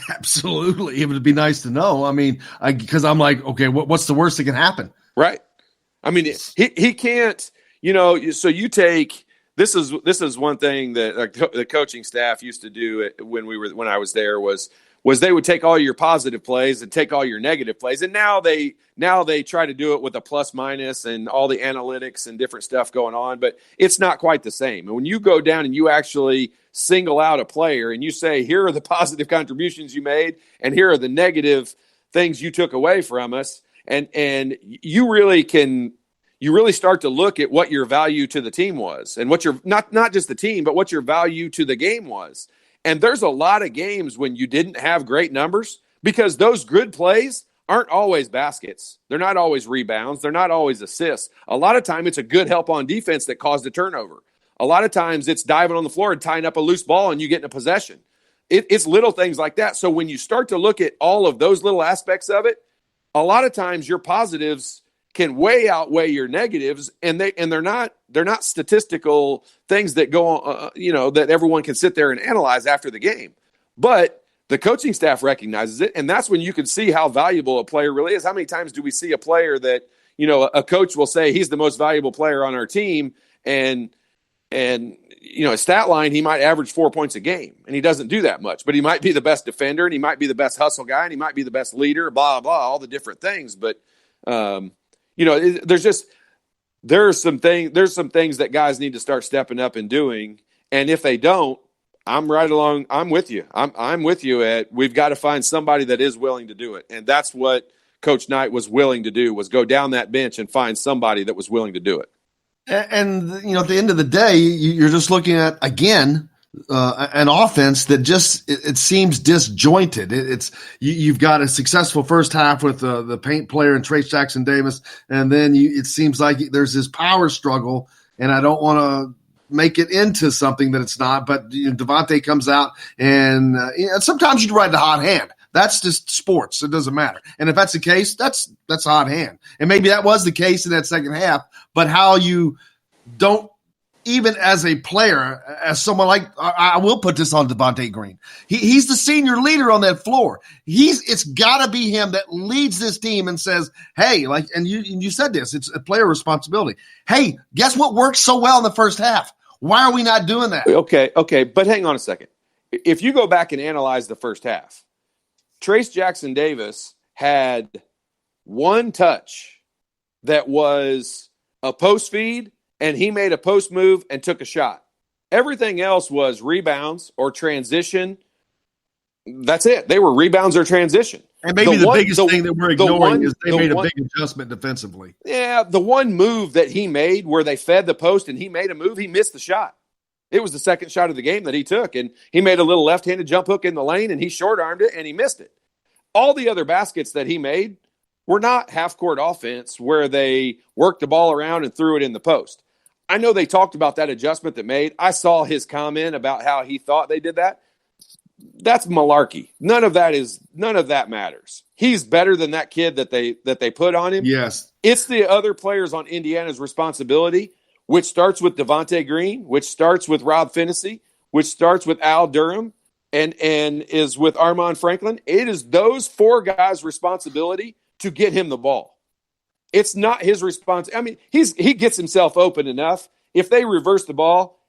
Absolutely. It would be nice to know. I mean, because I'm like, okay, what's the worst that can happen? Right. I mean, he can't, so you take, this is one thing that the coaching staff used to do when I was there was they would take all your positive plays and take all your negative plays. And now they try to do it with a plus minus and all the analytics and different stuff going on, but it's not quite the same. And when you go down and you actually single out a player and you say, here are the positive contributions you made and here are the negative things you took away from us, and you really start to look at what your value to the team was and what your not just the team, but what your value to the game was. And there's a lot of games when you didn't have great numbers because those good plays aren't always baskets. They're not always rebounds. They're not always assists. A lot of time it's a good help on defense that caused a turnover. A lot of times it's diving on the floor and tying up a loose ball and you get in a possession. It's little things like that. So when you start to look at all of those little aspects of it, a lot of times your positives can way outweigh your negatives, and they're not statistical things that go on, that everyone can sit there and analyze after the game. But the coaching staff recognizes it, and that's when you can see how valuable a player really is. How many times do we see a player that, a coach will say he's the most valuable player on our team, and his stat line, he might average 4 points a game, and he doesn't do that much, but he might be the best defender, and he might be the best hustle guy, and he might be the best leader, blah, blah, all the different things. But, there's some things that guys need to start stepping up and doing. And if they don't, I'm right along. I'm with you. I'm with you we've got to find somebody that is willing to do it. And that's what Coach Knight was willing to do, was go down that bench and find somebody that was willing to do it. And at the end of the day, you're just looking at, again, an offense that just it seems disjointed. You've got a successful first half with the paint player and Trace Jackson Davis, and then it seems like there's this power struggle. And I don't want to make it into something that it's not. But Devontae comes out, and sometimes you ride the hot hand. That's just sports. It doesn't matter. And if that's the case, that's a hot hand. And maybe that was the case in that second half. But how you don't. Even as a player, as someone like, I will put this on Devontae Green. He's the senior leader on that floor. It's got to be him that leads this team and says, hey, and you said this, it's a player responsibility. Hey, guess what worked so well in the first half? Why are we not doing that? Okay. But hang on a second. If you go back and analyze the first half, Trace Jackson Davis had one touch that was a post feed, and he made a post move and took a shot. Everything else was rebounds or transition. That's it. They were rebounds or transition. And maybe the biggest thing that we're ignoring is they made a big adjustment defensively. Yeah, the one move that he made where they fed the post and he made a move, he missed the shot. It was the second shot of the game that he took, and he made a little left-handed jump hook in the lane, and he short-armed it, and he missed it. All the other baskets that he made were not half-court offense where they worked the ball around and threw it in the post. I know they talked about that adjustment that made. I saw his comment about how he thought they did that. That's malarkey. None of that matters. He's better than that kid that they put on him. Yes. It's the other players on Indiana's responsibility, which starts with Devontae Green, which starts with Rob Finney, which starts with Al Durham, and is with Armand Franklin. It is those four guys' responsibility to get him the ball. It's not his response. I mean, he gets himself open enough. If they reverse the ball,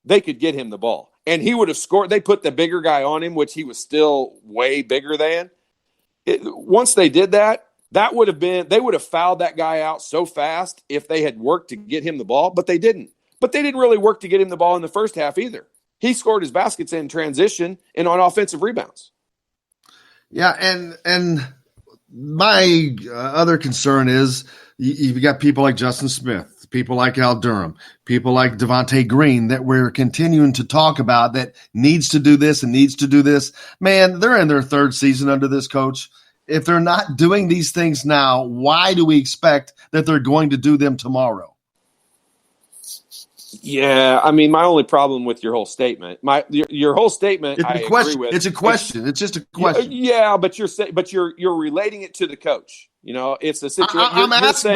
they could get him the ball. And he would have scored. They put the bigger guy on him, which he was still way bigger than. once they did that, they would have fouled that guy out so fast if they had worked to get him the ball, but they didn't. But they didn't really work to get him the ball in the first half either. He scored his baskets in transition and on offensive rebounds. Yeah, and my other concern is you've got people like Justin Smith, people like Al Durham, people like Devontae Green that we're continuing to talk about that needs to do this and needs to do this. Man, they're in their third season under this coach. If they're not doing these things now, why do we expect that they're going to do them tomorrow? Yeah, I mean, my only problem with your whole statement, your whole statement, I agree with. It's a question. It's just a question. Yeah, but you're relating it to the coach. You know, it's a situation. I'm asking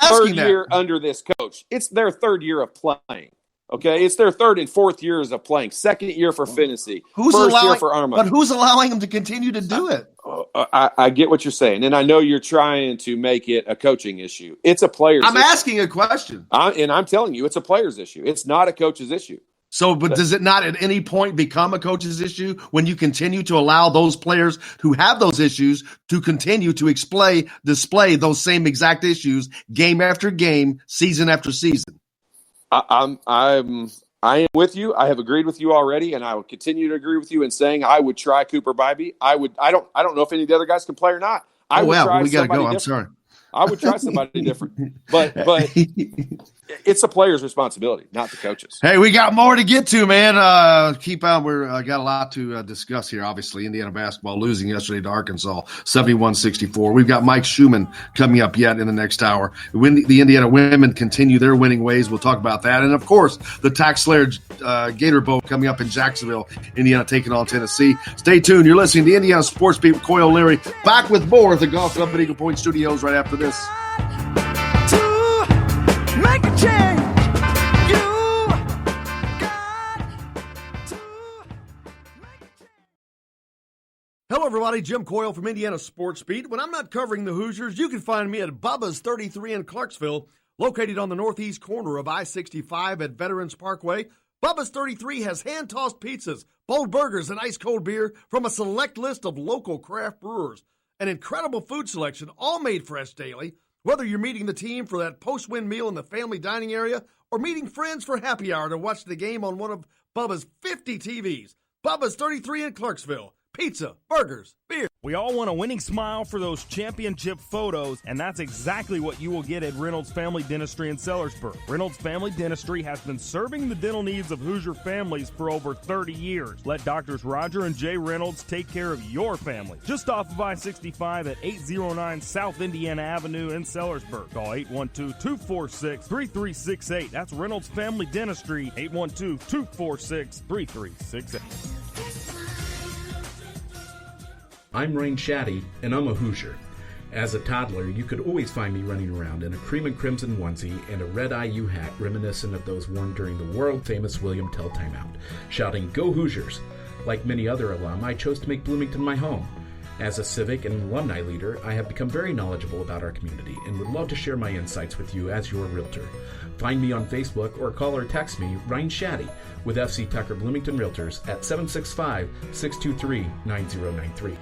third year under this coach. It's their third year of playing. Okay, it's their third and fourth years of playing. Second year for Finney. First year for Arma. But who's allowing them to continue to do it? I get what you're saying, and I know you're trying to make it a coaching issue. It's a player's issue. I'm asking a question. And I'm telling you, it's a player's issue. It's not a coach's issue. So, but does it not at any point become a coach's issue when you continue to allow those players who have those issues to continue to display those same exact issues game after game, season after season? I am with you. I have agreed with you already, and I will continue to agree with you in saying I would try Cooper Bybee. I don't know if any of the other guys can play or not. We got to go. I'm sorry. I would try somebody different, but it's a player's responsibility, not the coach's. Hey, we got more to get to, man. Keep on. We're got a lot to discuss here. Obviously, Indiana basketball losing yesterday to Arkansas, 71-64. We've got Mike Schumann coming up yet in the next hour. When the Indiana women continue their winning ways, we'll talk about that. And, of course, the Tax Slayer Gator Bowl coming up in Jacksonville, Indiana taking on Tennessee. Stay tuned. You're listening to Indiana Sports Beat with Coy O'Leary. Back with more at the Golf Club at Eagle Point Studios right after this. Hello, everybody. Jim Coyle from Indiana Sports Beat. When I'm not covering the Hoosiers, you can find me at Bubba's 33 in Clarksville, located on the northeast corner of I-65 at Veterans Parkway. Bubba's 33 has hand-tossed pizzas, bold burgers, and ice-cold beer from a select list of local craft brewers. An incredible food selection, all made fresh daily. Whether you're meeting the team for that post-win meal in the family dining area or meeting friends for happy hour to watch the game on one of Bubba's 50 TVs, Bubba's 33 in Clarksville. Pizza, burgers, beer. We all want a winning smile for those championship photos, and that's exactly what you will get at Reynolds Family Dentistry in Sellersburg. Reynolds Family Dentistry has been serving the dental needs of Hoosier families for over 30 years. Let Doctors Roger and Jay Reynolds take care of your family. Just off of I-65 at 809 South Indiana Avenue in Sellersburg. Call 812-246-3368. That's Reynolds Family Dentistry, 812-246-3368. I'm Rain Shaddy, and I'm a Hoosier. As a toddler, you could always find me running around in a cream and crimson onesie and a red IU hat reminiscent of those worn during the world-famous William Tell timeout, shouting, "Go Hoosiers!" Like many other alum, I chose to make Bloomington my home. As a civic and alumni leader, I have become very knowledgeable about our community and would love to share my insights with you as your realtor. Find me on Facebook or call or text me, Ryan Shaddy, with FC Tucker Bloomington Realtors at 765-623-9093.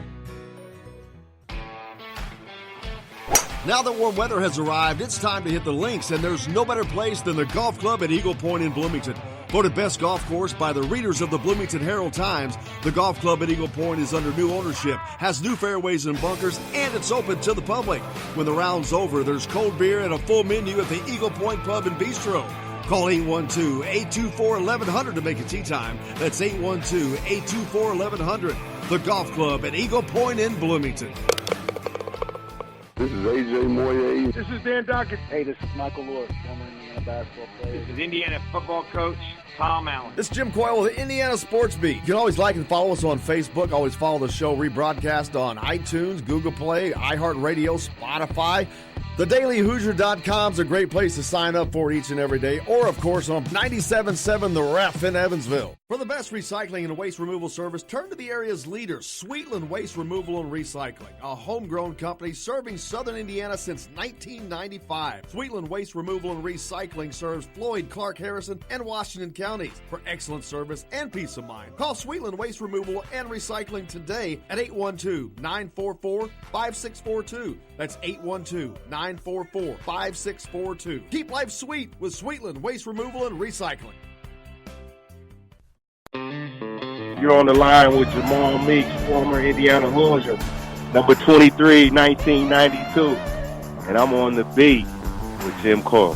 Now that warm weather has arrived, it's time to hit the links, and there's no better place than the Golf Club at Eagle Point in Bloomington. Voted best golf course by the readers of the Bloomington Herald-Times, the Golf Club at Eagle Point is under new ownership, has new fairways and bunkers, and it's open to the public. When the round's over, there's cold beer and a full menu at the Eagle Point Pub and Bistro. Call 812-824-1100 to make a tee time. That's 812-824-1100. The Golf Club at Eagle Point in Bloomington. This is AJ Moye. This is Dan Dockett. Hey, this is Michael Lord, former Indiana basketball player. This is Indiana football coach Tom Allen. This is Jim Coyle with the Indiana Sports Beat. You can always like and follow us on Facebook. Always follow the show rebroadcast on iTunes, Google Play, iHeartRadio, Spotify. TheDailyHoosier.com is a great place to sign up for each and every day, or, of course, on 97.7 The Ref in Evansville. For the best recycling and waste removal service, turn to the area's leader, Sweetland Waste Removal and Recycling, a homegrown company serving southern Indiana since 1995. Sweetland Waste Removal and Recycling serves Floyd, Clark, Harrison, and Washington counties. For excellent service and peace of mind, call Sweetland Waste Removal and Recycling today at 812-944-5642. That's 812-944-5642. Keep life sweet with Sweetland Waste Removal and Recycling. You're on the line with Jamal Meeks, former Indiana Hoosier, number 23, 1992. And I'm on the beat with Jim Cole.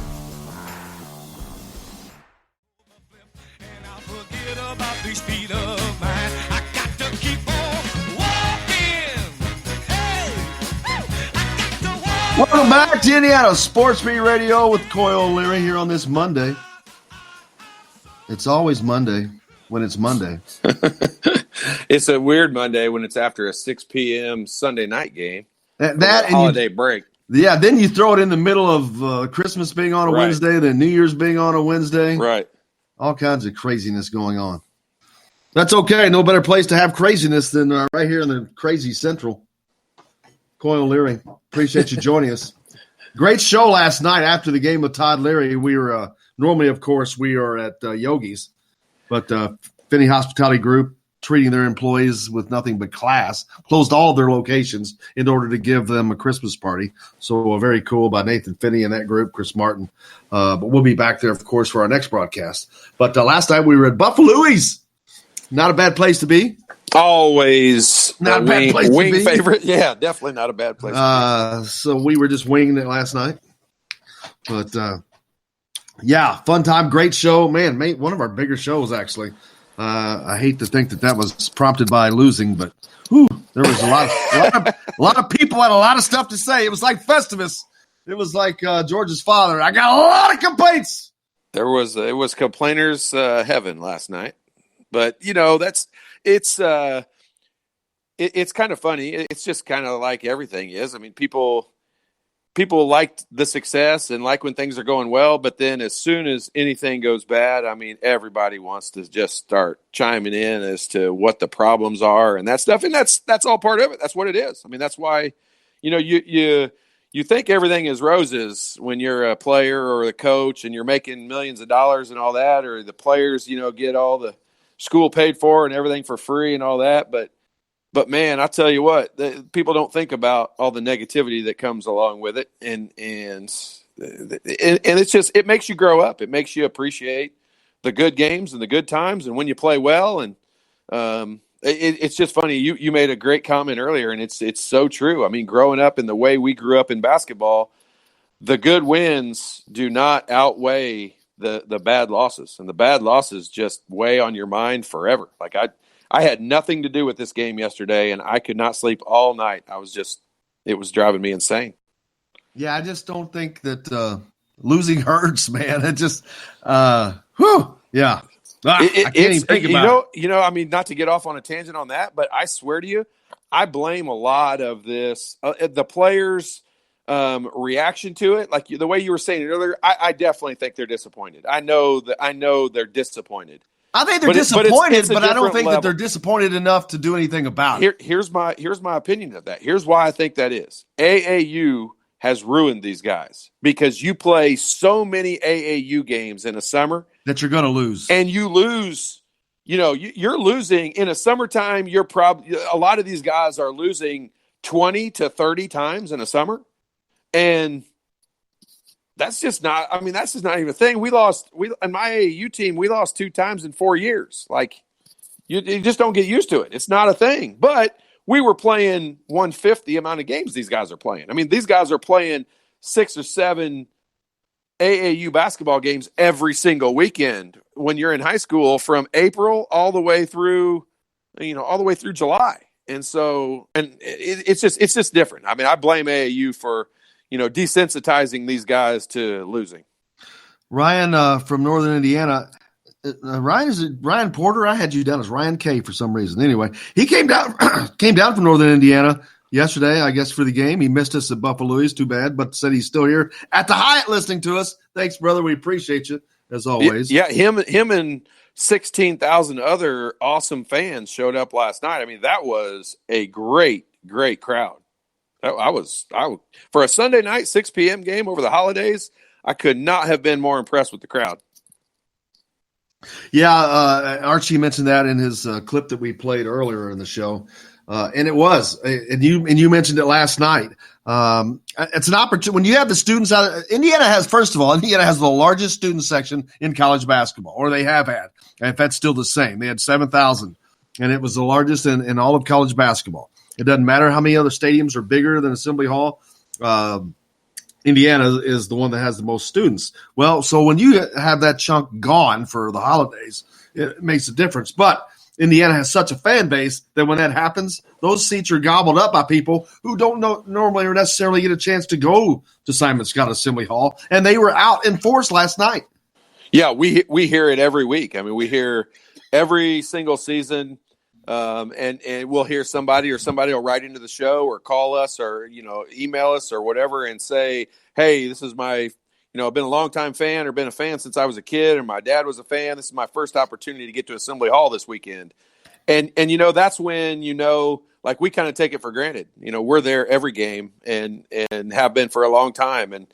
Welcome back to Indiana Sports Beat Radio with Coyle O'Leary here on this Monday. It's always Monday when it's Monday. It's a weird Monday when it's after a 6 p.m. Sunday night game. That holiday break. Yeah, then you throw it in the middle of Christmas being on a Wednesday, then New Year's being on a Wednesday. Right. All kinds of craziness going on. That's okay. No better place to have craziness than right here in the crazy central. Coyle O'Leary, appreciate you joining us. Great show last night after the game with Todd Leary. We were normally, of course, we are at Yogi's, but Finney Hospitality Group treating their employees with nothing but class, closed all their locations in order to give them a Christmas party. So very cool by Nathan Finney and that group, Chris Martin. But we'll be back there, of course, for our next broadcast. But last night we were at Buffalo's. Not a bad place to be. Always not a bad place wing to be. favorite. Yeah, definitely not a bad place to be. So we were just winging it last night. But, yeah, fun time, great show. Man, one of our bigger shows, actually. I hate to think that was prompted by losing, but there was a lot of people had a lot of stuff to say. It was like Festivus. It was like George's father. I got a lot of complaints. It was complainers heaven last night. But it's kind of funny. It's just kind of like everything is. I mean, people like the success and like when things are going well, but then as soon as anything goes bad, I mean, everybody wants to just start chiming in as to what the problems are and that stuff. And that's all part of it. That's what it is. I mean, that's why, you think everything is roses when you're a player or a coach and you're making millions of dollars and all that, or the players, get all the school paid for and everything for free and all that. But man, I tell you what, people don't think about all the negativity that comes along with it. And it's just, it makes you grow up. It makes you appreciate the good games and the good times. And when you play well, and it's just funny. You made a great comment earlier, and it's so true. I mean, growing up in the way we grew up in basketball, the good wins do not outweigh the bad losses, and the bad losses just weigh on your mind forever. Like I had nothing to do with this game yesterday, and I could not sleep all night. It was driving me insane. Yeah, I just don't think that losing hurts, man. It just, yeah. I can't even think about it. I mean, not to get off on a tangent on that, but I swear to you, I blame a lot of this, the players' reaction to it. Like the way you were saying it earlier, I definitely think they're disappointed. I know they're disappointed. I think they're disappointed, but I don't think that they're disappointed enough to do anything about it. Here's my opinion of that. Here's why I think that is. AAU has ruined these guys because you play so many AAU games in a summer that you're going to lose, and you lose. You're losing in a summertime. A lot of these guys are losing 20 to 30 times in a summer, and that's just not even a thing. In my AAU team, we lost 2 times in 4 years. Like you just don't get used to it. It's not a thing. But we were playing 1/5 the amount of games these guys are playing. I mean, these guys are playing 6 or 7 AAU basketball games every single weekend when you're in high school from April all the way through July. And so, it's just different. I mean, I blame AAU for, desensitizing these guys to losing. Ryan from Northern Indiana. Ryan Porter? I had you down as Ryan K for some reason. Anyway, he came down from Northern Indiana yesterday, I guess, for the game. He missed us at Buffalo. He's too bad, but said he's still here at the Hyatt listening to us. Thanks, brother. We appreciate you, as always. Yeah, him and 16,000 other awesome fans showed up last night. I mean, that was a great crowd. I for a Sunday night 6 p.m. game over the holidays, I could not have been more impressed with the crowd. Yeah, Archie mentioned that in his clip that we played earlier in the show, and it was. And you mentioned it last night. It's an opportunity when you have the students out. Indiana has the largest student section in college basketball, or they have had. And if that's still the same, they had 7,000, and it was the largest in all of college basketball. It doesn't matter how many other stadiums are bigger than Assembly Hall. Indiana is the one that has the most students. Well, so when you have that chunk gone for the holidays, it makes a difference. But Indiana has such a fan base that when that happens, those seats are gobbled up by people who don't normally or necessarily get a chance to go to Simon Scott Assembly Hall, and they were out in force last night. Yeah, we hear it every week. I mean, we hear every single season. And we'll hear somebody will write into the show or call us or, email us or whatever and say, hey, this is my, I've been a longtime fan or been a fan since I was a kid or my dad was a fan. This is my first opportunity to get to Assembly Hall this weekend. And that's when, like we kind of take it for granted. We're there every game and have been for a long time. And,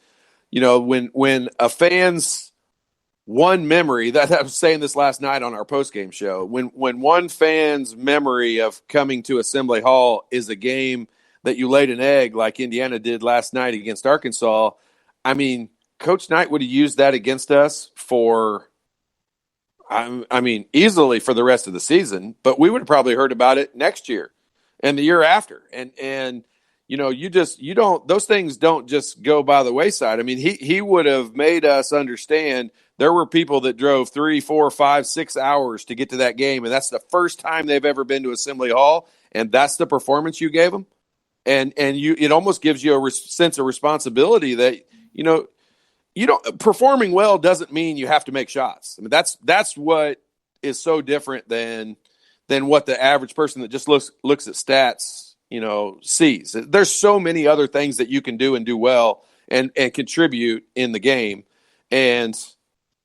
when a fan's one memory that I was saying this last night on our postgame show, when one fan's memory of coming to Assembly Hall is a game that you laid an egg like Indiana did last night against Arkansas, I mean, Coach Knight would have used that against us for, easily for the rest of the season, but we would have probably heard about it next year and the year after. And those things don't just go by the wayside. I mean, he would have made us understand there were people that drove 3, 4, 5, 6 hours to get to that game, and that's the first time they've ever been to Assembly Hall, and that's the performance you gave them. And it almost gives you a sense of responsibility that performing well doesn't mean you have to make shots. I mean, that's what is so different than what the average person that just looks at stats sees. There's so many other things that you can do and do well and contribute in the game, and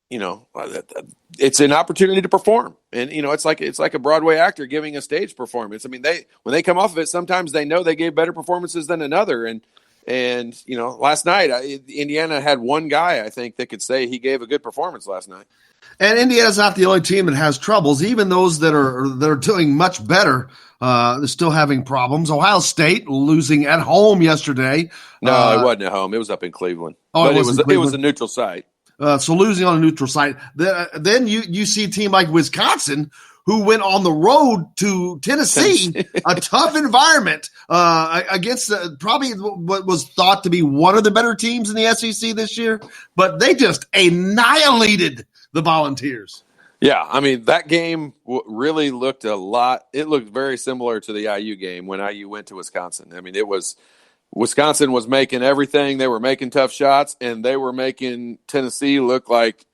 it's an opportunity to perform. And, it's like a Broadway actor giving a stage performance. I mean, when they come off of it, sometimes they know they gave better performances than another. And last night, Indiana had one guy, I think, that could say he gave a good performance last night. And Indiana's not the only team that has troubles. Even those that are doing much better, they're still having problems. Ohio State losing at home yesterday. No, it wasn't at home. It was up in Cleveland. Oh, but it was a neutral site. So losing on a neutral site. Then you see a team like Wisconsin who went on the road to Tennessee, a tough environment against probably what was thought to be one of the better teams in the SEC this year. But they just annihilated the Volunteers. Yeah, I mean, that game really looked it looked very similar to the IU game when IU went to Wisconsin. I mean, Wisconsin was making everything. They were making tough shots, and they were making Tennessee look like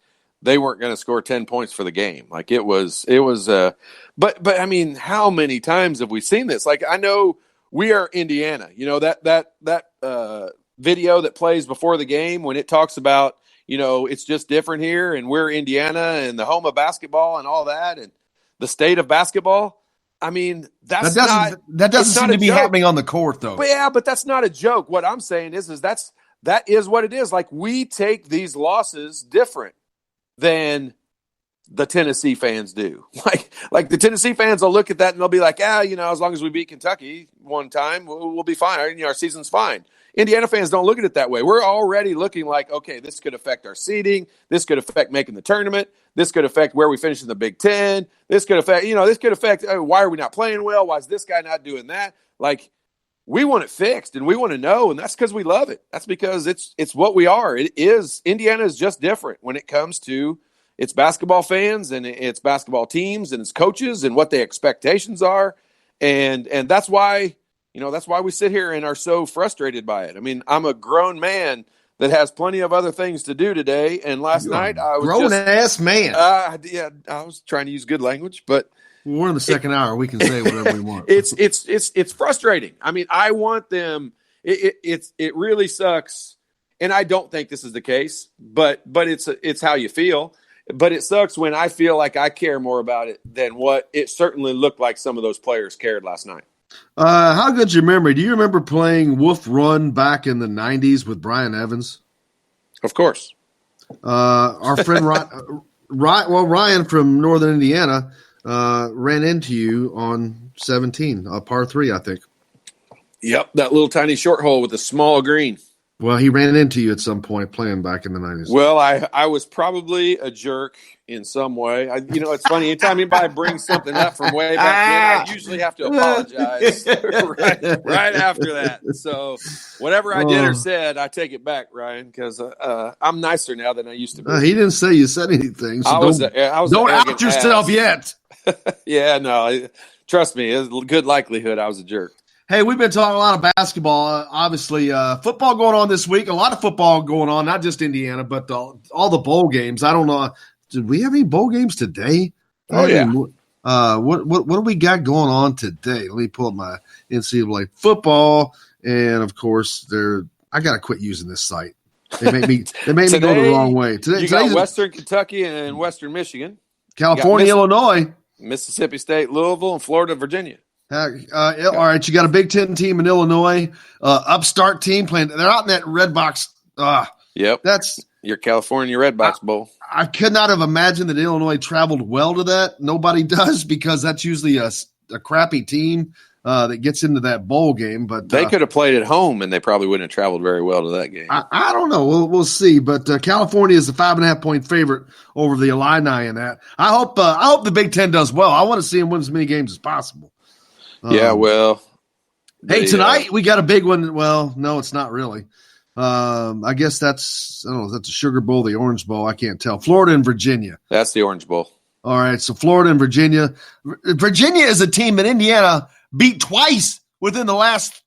they weren't going to score 10 points for the game. Like but I mean, how many times have we seen this? Like, I know we are Indiana, that video that plays before the game when it talks about, it's just different here and we're Indiana and the home of basketball and all that and the state of basketball. I mean, that doesn't seem to be happening on the court, though. But that's not a joke. What I'm saying is that is what it is. Like, we take these losses different than the Tennessee fans do. Like the Tennessee fans will look at that and they'll be like, as long as we beat Kentucky one time, we'll be fine. Our season's fine. Indiana fans don't look at it that way. We're already looking like, okay, this could affect our seeding. This could affect making the tournament. This could affect where we finish in the Big Ten. This could affect, why are we not playing well? Why is this guy not doing that? Like, we want it fixed and we want to know, and that's because we love it. That's because it's what we are. Indiana is just different when it comes to its basketball fans and its basketball teams and its coaches and what the expectations are. And that's why, that's why we sit here and are so frustrated by it. I mean, I'm a grown man that has plenty of other things to do today. And last night I was grown-ass man. I was trying to use good language, but We're in the second hour. We can say whatever we want. It's frustrating. I mean, I want them. It really sucks, and I don't think this is the case. But it's how you feel. But it sucks when I feel like I care more about it than what it certainly looked like some of those players cared last night. How good's your memory? Do you remember playing Wolf Run back in the 90s with Brian Evans? Of course. Our friend Ryan from Northern Indiana ran into you on 17, par 3, I think. Yep, that little tiny short hole with a small green. Well, he ran into you at some point playing back in the 90s. Well, I was probably a jerk in some way. It's funny. Anytime anybody brings something up from way back then, I usually have to apologize right after that. So whatever I did or said, I take it back, Ryan, because I'm nicer now than I used to be. He didn't say you said anything. So don't out yourself yet. Yeah, no. Trust me, there's a good likelihood I was a jerk. Hey, we've been talking a lot of basketball. Obviously, football going on this week. A lot of football going on, not just Indiana, but all the bowl games. I don't know. Did we have any bowl games today? Oh, yeah. What do we got going on today? Let me pull up my NCAA football. And, of course, I got to quit using this site. They made me go the wrong way. You got Western Kentucky and Western Michigan. California, Illinois. Mississippi State, Louisville, and Florida, Virginia. All right, you got a Big Ten team in Illinois, upstart team playing. They're out in that red box. Yep, that's your California Red Box Bowl. I could not have imagined that Illinois traveled well to that. Nobody does, because that's usually a crappy team that gets into that bowl game. But they could have played at home, and they probably wouldn't have traveled very well to that game. I don't know. We'll see. But California is a 5.5-point favorite over the Illini in that. I hope the Big Ten does well. I want to see them win as many games as possible. Yeah, well. Hey, tonight we got a big one. Well, no, it's not really. I guess that's a Sugar Bowl, the Orange Bowl. I can't tell. Florida and Virginia. That's the Orange Bowl. All right, so Florida and Virginia. Virginia is a team that Indiana beat twice within the last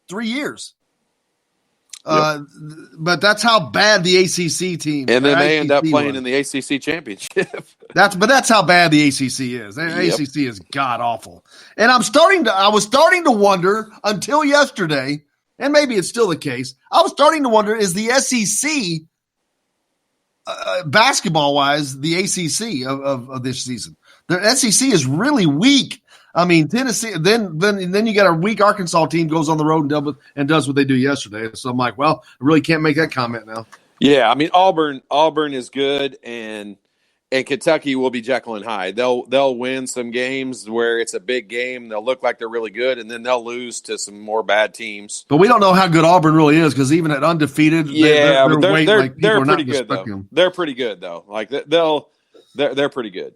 3 years. But that's how bad the ACC team. And then they end up playing in the ACC championship. That's how bad the ACC is. The ACC is god awful. And I was starting to wonder until yesterday, and maybe it's still the case. I was starting to wonder, is the SEC basketball wise the ACC of this season? The SEC is really weak. I mean, Tennessee. Then you got a weak Arkansas team goes on the road and does what they do yesterday. So I'm like, well, I really can't make that comment now. Yeah, I mean, Auburn is good, and Kentucky will be Jekyll and Hyde. They'll win some games where it's a big game. They'll look like they're really good, and then they'll lose to some more bad teams. But we don't know how good Auburn really is, because even at undefeated, they're pretty good though. They're pretty good though. Like they're pretty good.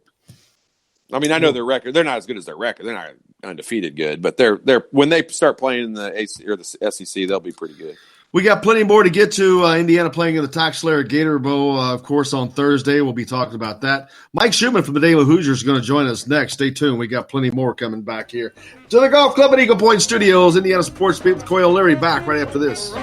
I mean, I know their record. They're not as good as their record. They're not undefeated good, but they're when they start playing in the AC or the SEC, they'll be pretty good. We got plenty more to get to. Indiana playing in the Toxlair Gator Bowl, of course, on Thursday. We'll be talking about that. Mike Schumann from the Daily Hoosiers is going to join us next. Stay tuned. We got plenty more coming back here to the Golf Club at Eagle Point Studios. Indiana Sports Beat with Coy O'Leary back right after this.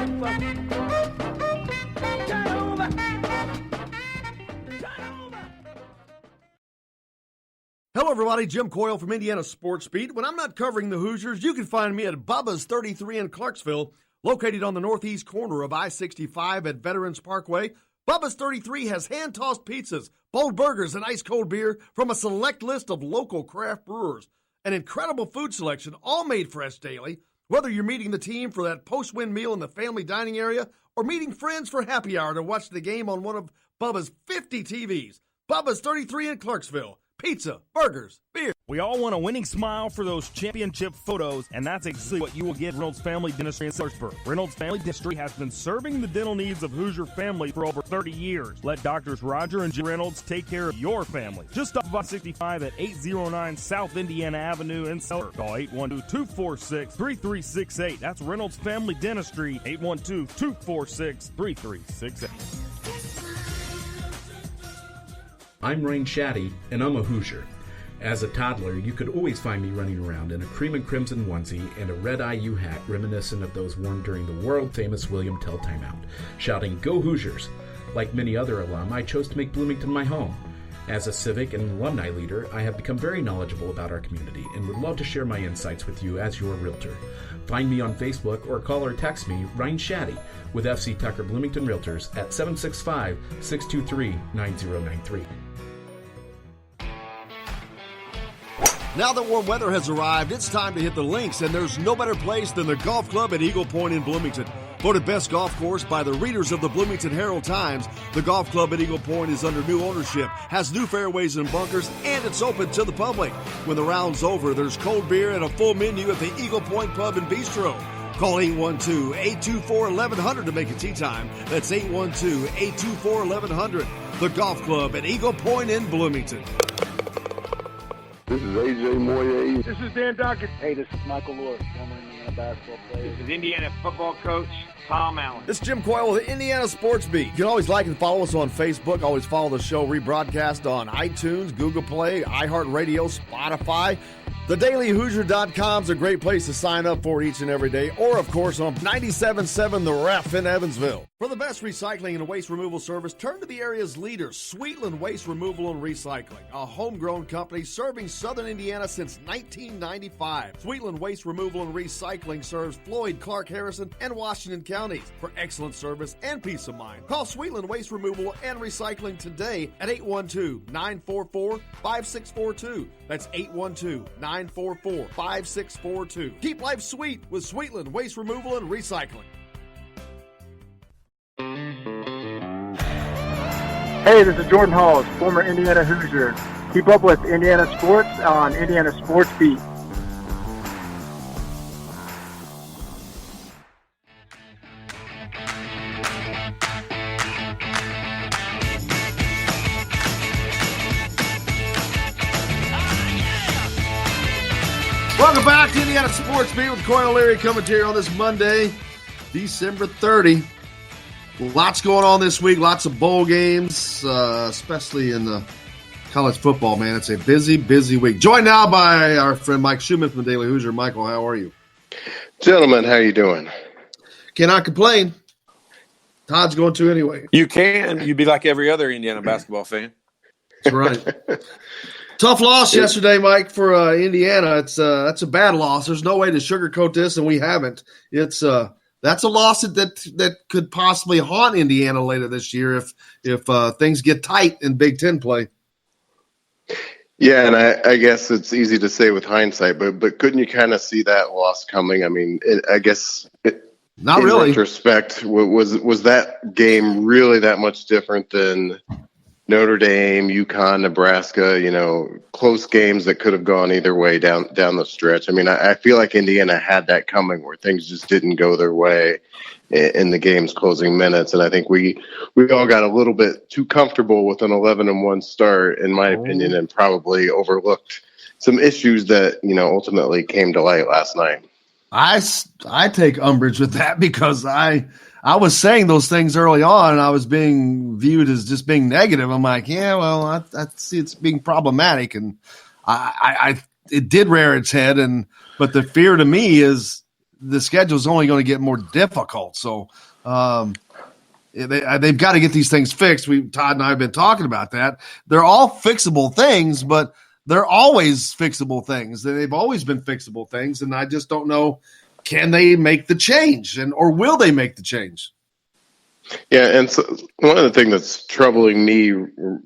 Hello, everybody. Jim Coyle from Indiana Sports Beat. When I'm not covering the Hoosiers, you can find me at Bubba's 33 in Clarksville, located on the northeast corner of I-65 at Veterans Parkway. Bubba's 33 has hand-tossed pizzas, bold burgers, and ice-cold beer from a select list of local craft brewers. An incredible food selection, all made fresh daily. Whether you're meeting the team for that post-win meal in the family dining area or meeting friends for happy hour to watch the game on one of Bubba's 50 TVs. Bubba's 33 in Clarksville. Pizza, burgers, beer. We all want a winning smile for those championship photos, and that's exactly what you will get at Reynolds Family Dentistry in Sellersburg. Reynolds Family Dentistry has been serving the dental needs of Hoosier families for over 30 years. Let Doctors Roger and Jim Reynolds take care of your family. Just off of 65 at 809 South Indiana Avenue in Sellersburg. Call 812-246-3368. That's Reynolds Family Dentistry, 812-246-3368. I'm Rain Shaddy, and I'm a Hoosier. As a toddler, you could always find me running around in a cream and crimson onesie and a red IU hat reminiscent of those worn during the world-famous William Tell timeout, shouting, "Go Hoosiers!" Like many other alum, I chose to make Bloomington my home. As a civic and alumni leader, I have become very knowledgeable about our community and would love to share my insights with you as your realtor. Find me on Facebook or call or text me, Ryan Shaddy, with FC Tucker Bloomington Realtors at 765-623-9093. Now that warm weather has arrived, it's time to hit the links, and there's no better place than the golf club at Eagle Point in Bloomington. Voted best golf course by the readers of the Bloomington Herald-Times, the golf club at Eagle Point is under new ownership, has new fairways and bunkers, and it's open to the public. When the round's over, there's cold beer and a full menu at the Eagle Point Pub and Bistro. Call 812-824-1100 to make a tee time. That's 812-824-1100. The golf club at Eagle Point in Bloomington. This is AJ Moye. This is Dan Dockett. Hey, this is Michael Lord, former Indiana basketball player. This is Indiana football coach Tom Allen. This is Jim Coyle with the Indiana Sports Beat. You can always like and follow us on Facebook. Always follow the show rebroadcast on iTunes, Google Play, iHeartRadio, Spotify. TheDailyHoosier.com is a great place to sign up for each and every day. Or, of course, on 97.7 The Ref in Evansville. For the best recycling and waste removal service, turn to the area's leader, Sweetland Waste Removal and Recycling, a homegrown company serving southern Indiana since 1995. Sweetland Waste Removal and Recycling serves Floyd, Clark, Harrison, and Washington counties. For excellent service and peace of mind, call Sweetland Waste Removal and Recycling today at 812-944-5642. That's 812-944-5642. Keep life sweet with Sweetland Waste Removal and Recycling. Hey, this is Jordan Halls, former Indiana Hoosier. Keep up with Indiana sports on Indiana Sports Beat. Welcome back to Indiana Sports Beat with Coyle Leary coming to you on this Monday, December 30. Lots going on this week, lots of bowl games, especially in the college football, man. It's a busy, busy week. Joined now by our friend Mike Schumann from the Daily Hoosier. Michael, how are you? Gentlemen, how you doing? Cannot complain. Todd's going to anyway. You can. You'd be like every other Indiana basketball fan. That's right. Tough loss yesterday, Mike, for Indiana. That's a bad loss. There's no way to sugarcoat this, and we haven't. That's a loss that could possibly haunt Indiana later this year if things get tight in Big Ten play. Yeah, and I guess it's easy to say with hindsight, but couldn't you kind of see that loss coming? I mean, not really. In retrospect, was that game really that much different than Notre Dame, UConn, Nebraska, close games that could have gone either way down the stretch? I mean, I feel like Indiana had that coming where things just didn't go their way in the game's closing minutes. And I think we all got a little bit too comfortable with an 11-1 start, in my opinion, and probably overlooked some issues that, ultimately came to light last night. I take umbrage with that because I was saying those things early on, and I was being viewed as just being negative. I'm like, yeah, well, I see it's being problematic, and it did rear its head. But the fear to me is the schedule is only going to get more difficult. So they've got to get these things fixed. Todd and I have been talking about that. They're all fixable things, but they're always fixable things. They've always been fixable things, and I just don't know. Can they make the change, or will they make the change? Yeah, and so one of the things that's troubling me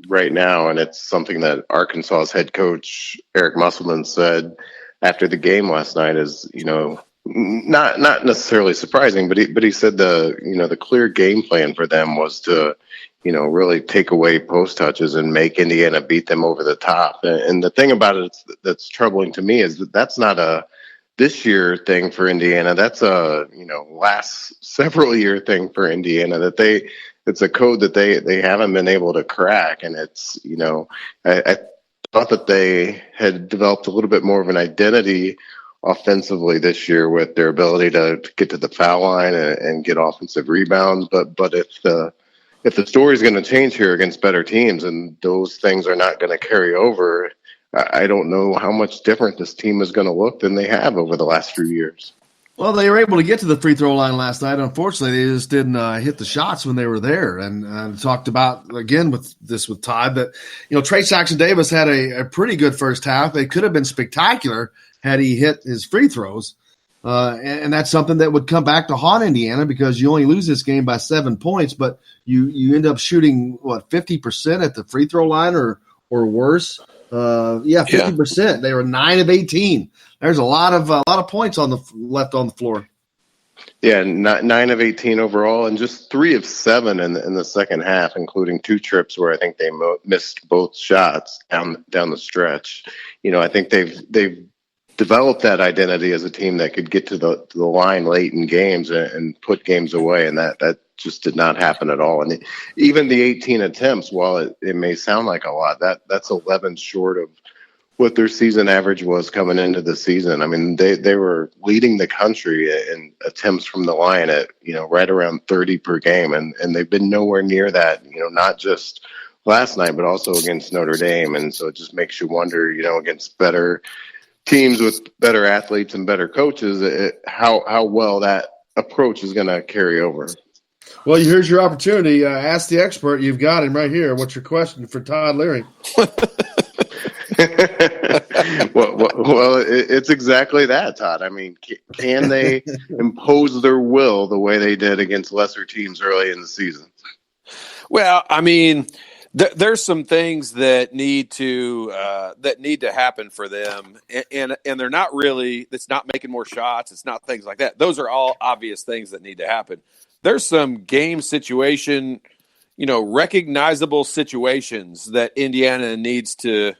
right now, and it's something that Arkansas's head coach Eric Musselman said after the game last night, is not necessarily surprising, but he said the clear game plan for them was to really take away post touches and make Indiana beat them over the top. And the thing about it that's troubling to me is that's not a this year thing for Indiana. That's a last several year thing for Indiana, it's a code that they haven't been able to crack. And it's I thought that they had developed a little bit more of an identity offensively this year with their ability to get to the foul line and get offensive rebounds. But if the story is going to change here against better teams and those things are not going to carry over, I don't know how much different this team is going to look than they have over the last few years. Well, they were able to get to the free throw line last night. Unfortunately, they just didn't hit the shots when they were there. And talked about, again, with Todd, that, Trace Jackson-Davis had a pretty good first half. It could have been spectacular had he hit his free throws. And that's something that would come back to haunt Indiana, because you only lose this game by 7 points, but you end up shooting, 50% at the free throw line or worse. 50%. Yeah. They were 9 of 18. There's a lot of points left on the floor. Yeah, 9 of 18 overall, and just 3 of 7 in the second half, including 2 trips where I think they missed both shots down the stretch. I think they've developed that identity as a team that could get to the line late in games and put games away, and that just did not happen at all. And even the 18 attempts, while it may sound like a lot, that's 11 short of what their season average was coming into the season. I mean, they were leading the country in attempts from the line at, right around 30 per game. And they've been nowhere near that, not just last night, but also against Notre Dame. And so it just makes you wonder, against better teams with better athletes and better coaches, how well that approach is going to carry over. Well, here's your opportunity. Ask the expert. You've got him right here. What's your question for Todd Leary? well, it's exactly that, Todd. I mean, can they impose their will the way they did against lesser teams early in the season? Well, I mean, there's some things that need to happen for them, and they're not really. It's not making more shots. It's not things like that. Those are all obvious things that need to happen. There's some game situation, recognizable situations that Indiana needs to,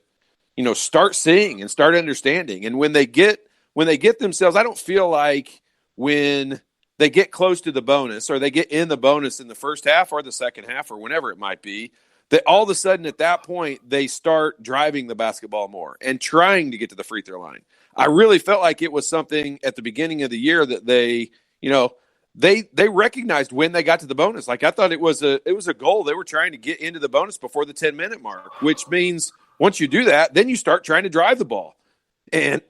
start seeing and start understanding. And when they get themselves, I don't feel like when they get close to the bonus or they get in the bonus in the first half or the second half or whenever it might be, that all of a sudden at that point they start driving the basketball more and trying to get to the free throw line. I really felt like it was something at the beginning of the year that they recognized when they got to the bonus. Like, I thought it was a goal. They were trying to get into the bonus before the 10-minute mark, which means once you do that, then you start trying to drive the ball. And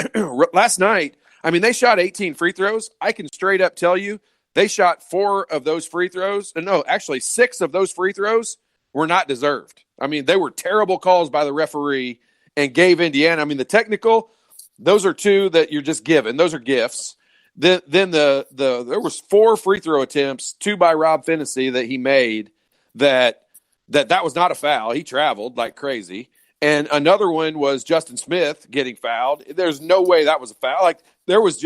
last night, I mean, they shot 18 free throws. I can straight up tell you they shot 4 of those free throws. No, actually 6 of those free throws were not deserved. I mean, they were terrible calls by the referee and gave Indiana. I mean, the technical, those are 2 that you're just given. Those are gifts. Then there was 4 free throw attempts, 2 by Rob Finnessy that he made that was not a foul. He traveled like crazy. And another one was Justin Smith getting fouled. There's no way that was a foul. Like, there was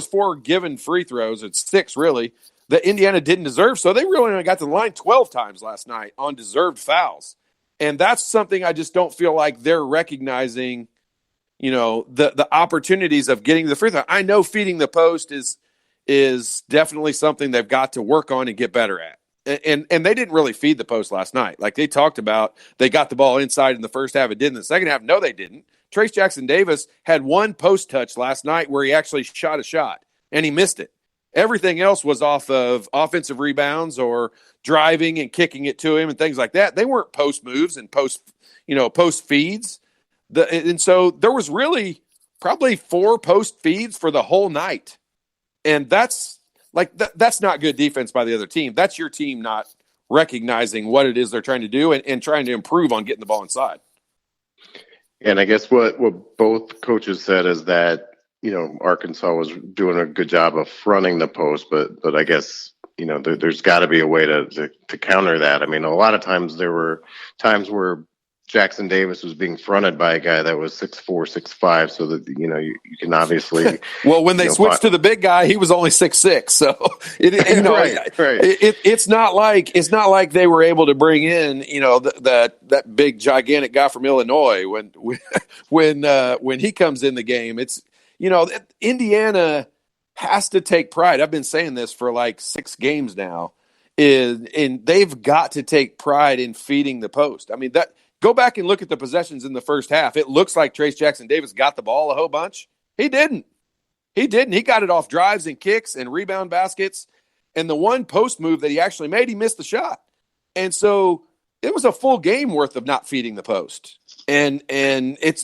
4 given free throws. It's 6 really that Indiana didn't deserve. So they really only got to the line 12 times last night on deserved fouls. And that's something I just don't feel like they're recognizing, the opportunities of getting the free throw. I know feeding the post is definitely something they've got to work on and get better at. And they didn't really feed the post last night. Like they talked about, they got the ball inside in the first half. It did in the second half. No, they didn't. Trace Jackson-Davis had 1 post touch last night where he actually shot a shot, and he missed it. Everything else was off of offensive rebounds or driving and kicking it to him and things like that. They weren't post moves and post feeds. And so there was really probably 4 post feeds for the whole night. And that's not good defense by the other team. That's your team not recognizing what it is they're trying to do and trying to improve on getting the ball inside. And I guess what both coaches said is that, Arkansas was doing a good job of fronting the post, but I guess, there's got to be a way to counter that. I mean, a lot of times there were times where Jackson-Davis was being fronted by a guy that was 6'4", 6'5", so that you can obviously. Well, when they switched to the big guy, he was only 6'6", so it's not like they were able to bring in that big gigantic guy from Illinois when he comes in the game. It's Indiana has to take pride. I've been saying this for like 6 games now, and they've got to take pride in feeding the post. I mean that. Go back and look at the possessions in the first half. It looks like Trace Jackson-Davis got the ball a whole bunch. He didn't. He got it off drives and kicks and rebound baskets. And the 1 post move that he actually made, he missed the shot. And so it was a full game worth of not feeding the post. And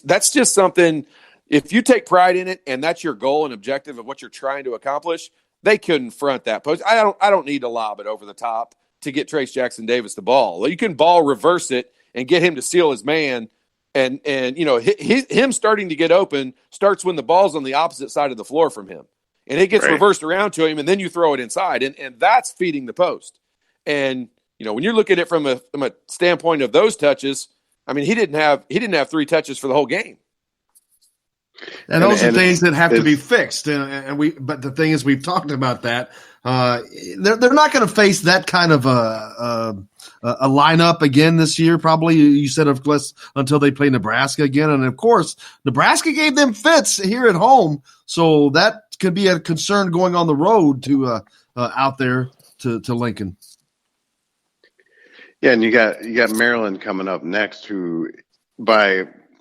that's just something, if you take pride in it and that's your goal and objective of what you're trying to accomplish, they couldn't front that post. I don't need to lob it over the top to get Trace Jackson Davis the ball. You can ball reverse it and get him to seal his man. And him starting to get open starts when the ball's on the opposite side of the floor from him. And it gets reversed around to him, and then you throw it inside. And that's feeding the post. And, when you look at it from a standpoint of those touches, I mean, he didn't have 3 touches for the whole game. And those are things that have to be fixed. But the thing is, we've talked about that. They're not going to face that kind of a lineup again this year. Probably, you said, of course, until they play Nebraska again. And of course, Nebraska gave them fits here at home, so that could be a concern going on the road to out there to Lincoln. Yeah, and you got Maryland coming up next, who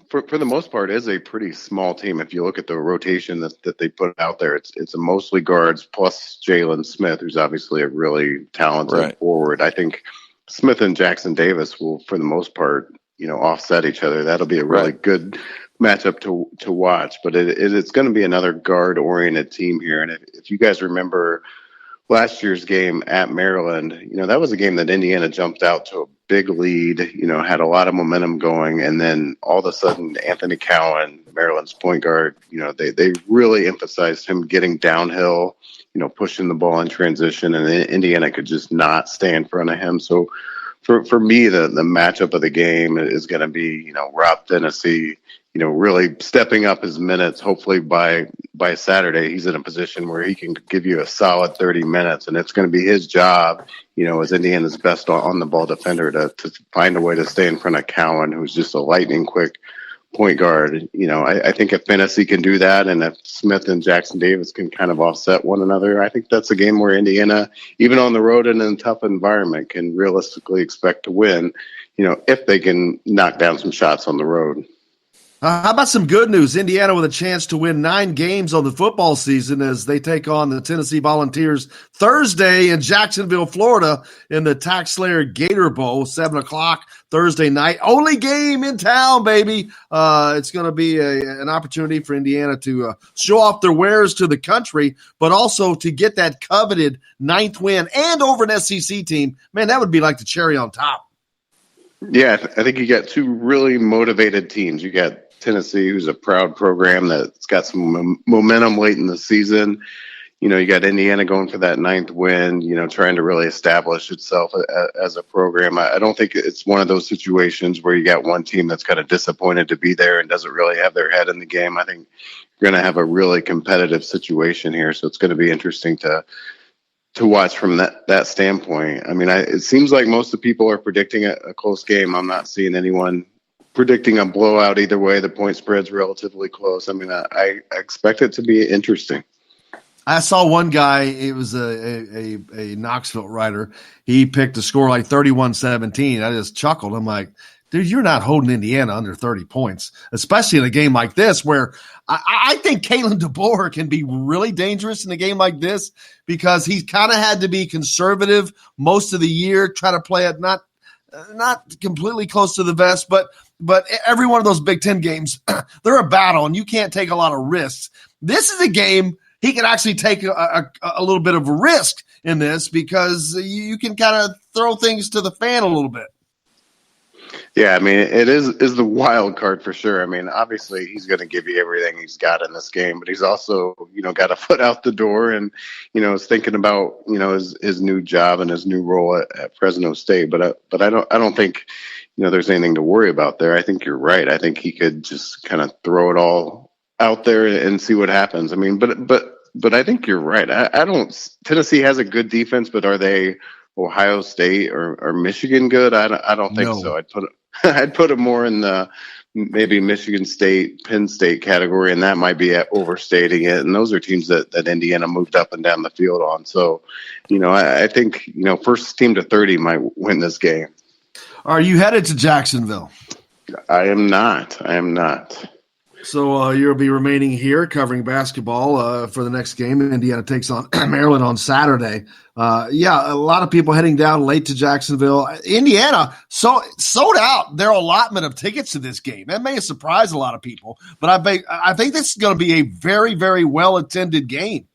for the most part is a pretty small team. If you look at the rotation that they put out there, it's a mostly guards plus Jalen Smith, who's obviously a really talented forward. I think Smith and Jackson Davis will, for the most part, offset each other. That'll be a really good matchup to watch. But it's going to be another guard-oriented team here. And if you guys remember last year's game at Maryland, that was a game that Indiana jumped out to a big lead, had a lot of momentum going. And then all of a sudden, Anthony Cowan, Maryland's point guard, they really emphasized him getting downhill, pushing the ball in transition, and Indiana could just not stay in front of him. So for me, the matchup of the game is going to be, Rob Tennessee, really stepping up his minutes. Hopefully by Saturday, he's in a position where he can give you a solid 30 minutes, and it's going to be his job, as Indiana's best on the ball defender to find a way to stay in front of Cowan, who's just a lightning quick point guard. I think if Tennessee can do that, and if Smith and Jackson Davis can kind of offset one another, I think that's a game where Indiana, even on the road and in a tough environment, can realistically expect to win, if they can knock down some shots on the road. How about some good news? Indiana with a chance to win 9 games on the football season as they take on the Tennessee Volunteers Thursday in Jacksonville, Florida in the TaxSlayer Gator Bowl, 7 o'clock Thursday night. Only game in town, baby. It's going to be an opportunity for Indiana to show off their wares to the country, but also to get that coveted 9th win and over an SEC team. Man, that would be like the cherry on top. Yeah, I think you got 2 really motivated teams. You got Tennessee, who's a proud program that's got some momentum late in the season. You got Indiana going for that 9th win, trying to really establish itself as a program. I don't think it's one of those situations where you got one team that's kind of disappointed to be there and doesn't really have their head in the game. I think you're going to have a really competitive situation here. So it's going to be interesting to watch from that standpoint. I mean, it seems like most of the people are predicting a close game. I'm not seeing anyone predicting a blowout either way. The point spread's relatively close. I mean, I expect it to be interesting. I saw one guy, it was a Knoxville writer. He picked a score like 31-17. I just chuckled. I'm like, dude, you're not holding Indiana under 30 points, especially in a game like this where I think Kalen DeBoer can be really dangerous in a game like this because he's kind of had to be conservative most of the year, try to play it not completely close to the vest, but every one of those Big Ten games, they're a battle, and you can't take a lot of risks. This is a game he can actually take a little bit of a risk in this because you can kind of throw things to the fan a little bit. Yeah, I mean, it is the wild card for sure. I mean, obviously he's going to give you everything he's got in this game, but he's also, got a foot out the door and, is thinking about, his new job and his new role at Fresno State. But I don't think, there's anything to worry about there. I think you're right. I think he could just kind of throw it all out there and see what happens. I mean, but I think you're right. Tennessee has a good defense, but are they Ohio State or Michigan good? I don't think so. I'd put it more in the maybe Michigan State, Penn State category, and that might be overstating it. And those are teams that Indiana moved up and down the field on. So, I think, first team to 30 might win this game. Are you headed to Jacksonville? I am not. So you'll be remaining here covering basketball for the next game. Indiana takes on Maryland on Saturday. A lot of people heading down late to Jacksonville. Indiana sold out their allotment of tickets to this game. That may surprise a lot of people, but I think this is going to be a very, very well-attended game.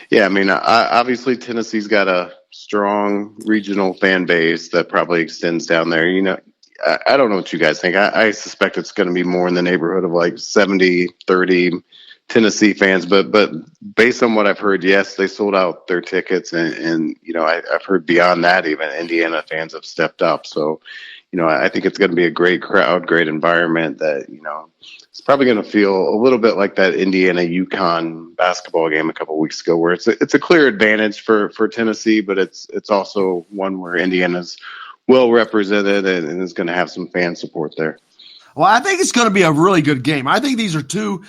Yeah, I mean, obviously Tennessee's got a strong regional fan base that probably extends down there. I don't know what you guys think. I suspect it's going to be more in the neighborhood of like 70-30 Tennessee fans. But based on what I've heard, yes, they sold out their tickets. And I've heard beyond that, even Indiana fans have stepped up. So, I think it's going to be a great crowd, great environment that, it's probably going to feel a little bit like that Indiana UConn basketball game a couple of weeks ago, where it's a clear advantage for Tennessee, but it's also one where Indiana's well represented and is going to have some fan support there. Well, I think it's going to be a really good game. I think these are two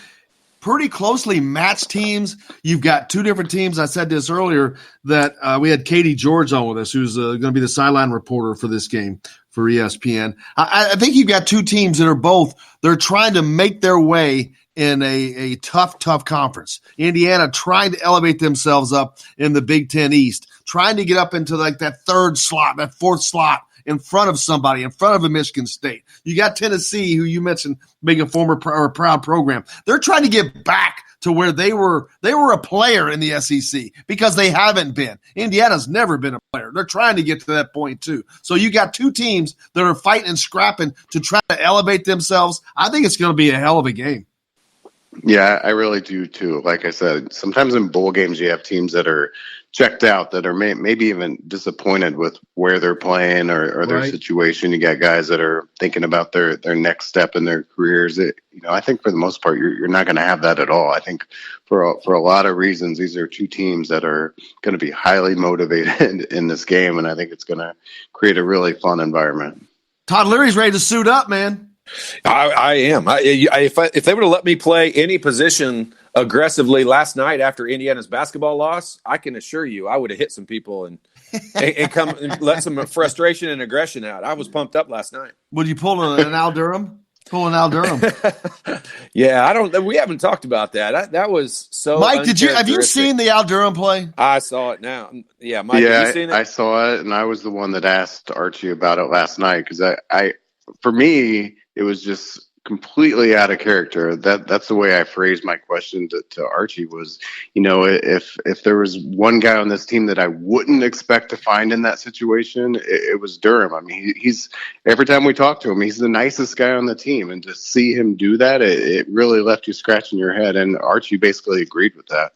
pretty closely matched teams. You've got two different teams. I said this earlier that we had Katie George on with us, who's going to be the sideline reporter for this game for ESPN. I think you've got two teams that are they're trying to make their way in a tough conference. Indiana trying to elevate themselves up in the Big Ten East, trying to get up into like that third slot, that fourth slot in front of somebody, in front of a Michigan State. You got Tennessee, who you mentioned being a former or proud program. They're trying to get back to where they were a player in the SEC because they haven't been. Indiana's never been a player. They're trying to get to that point too. So you got two teams that are fighting and scrapping to try to elevate themselves. I think it's going to be a hell of a game. Yeah, I really do too. Like I said, sometimes in bowl games you have teams that are checked out, that are maybe even disappointed with where they're playing or their situation. You got guys that are thinking about their next step in their careers. I think for the most part, you're not going to have that at all. I think for a lot of reasons, these are two teams that are going to be highly motivated in this game, and I think it's going to create a really fun environment. Todd Leary's ready to suit up, man. I am. If they would have let me play any position aggressively last night after Indiana's basketball loss, I can assure you I would have hit some people and come and let some frustration and aggression out. I was pumped up last night. Would you pull an Al Durham? Pulling Al Durham. Yeah, we haven't talked about that. That was so. Mike, have you seen the Al Durham play? I saw it now. Yeah, Mike, have you seen it? I saw it, and I was the one that asked Archie about it last night because for me, it was just completely out of character. That's the way I phrased my question to Archie was, if there was one guy on this team that I wouldn't expect to find in that situation, it was Durham. I mean, he's every time we talk to him, he's the nicest guy on the team, and to see him do that, it really left you scratching your head. And Archie basically agreed with that.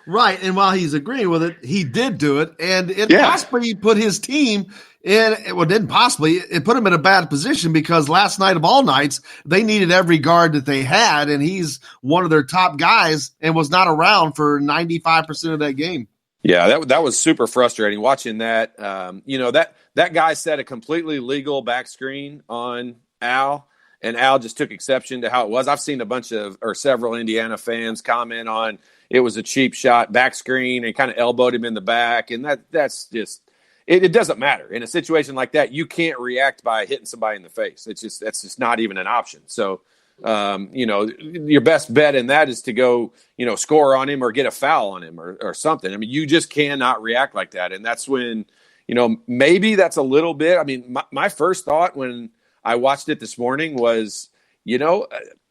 Right, and while he's agreeing with it, he did do it, and it possibly put his team it put him in a bad position because last night of all nights, they needed every guard that they had, and he's one of their top guys and was not around for 95% of that game. Yeah, that was super frustrating watching that. That guy set a completely legal back screen on Al, and Al just took exception to how it was. I've seen several Indiana fans comment on it was a cheap shot back screen and kind of elbowed him in the back, and that's just. It doesn't matter. In a situation like that, you can't react by hitting somebody in the face. That's just not even an option. So, your best bet in that is to go, score on him or get a foul on him or something. I mean, you just cannot react like that. And that's when, maybe that's a little bit. I mean, my first thought when I watched it this morning was,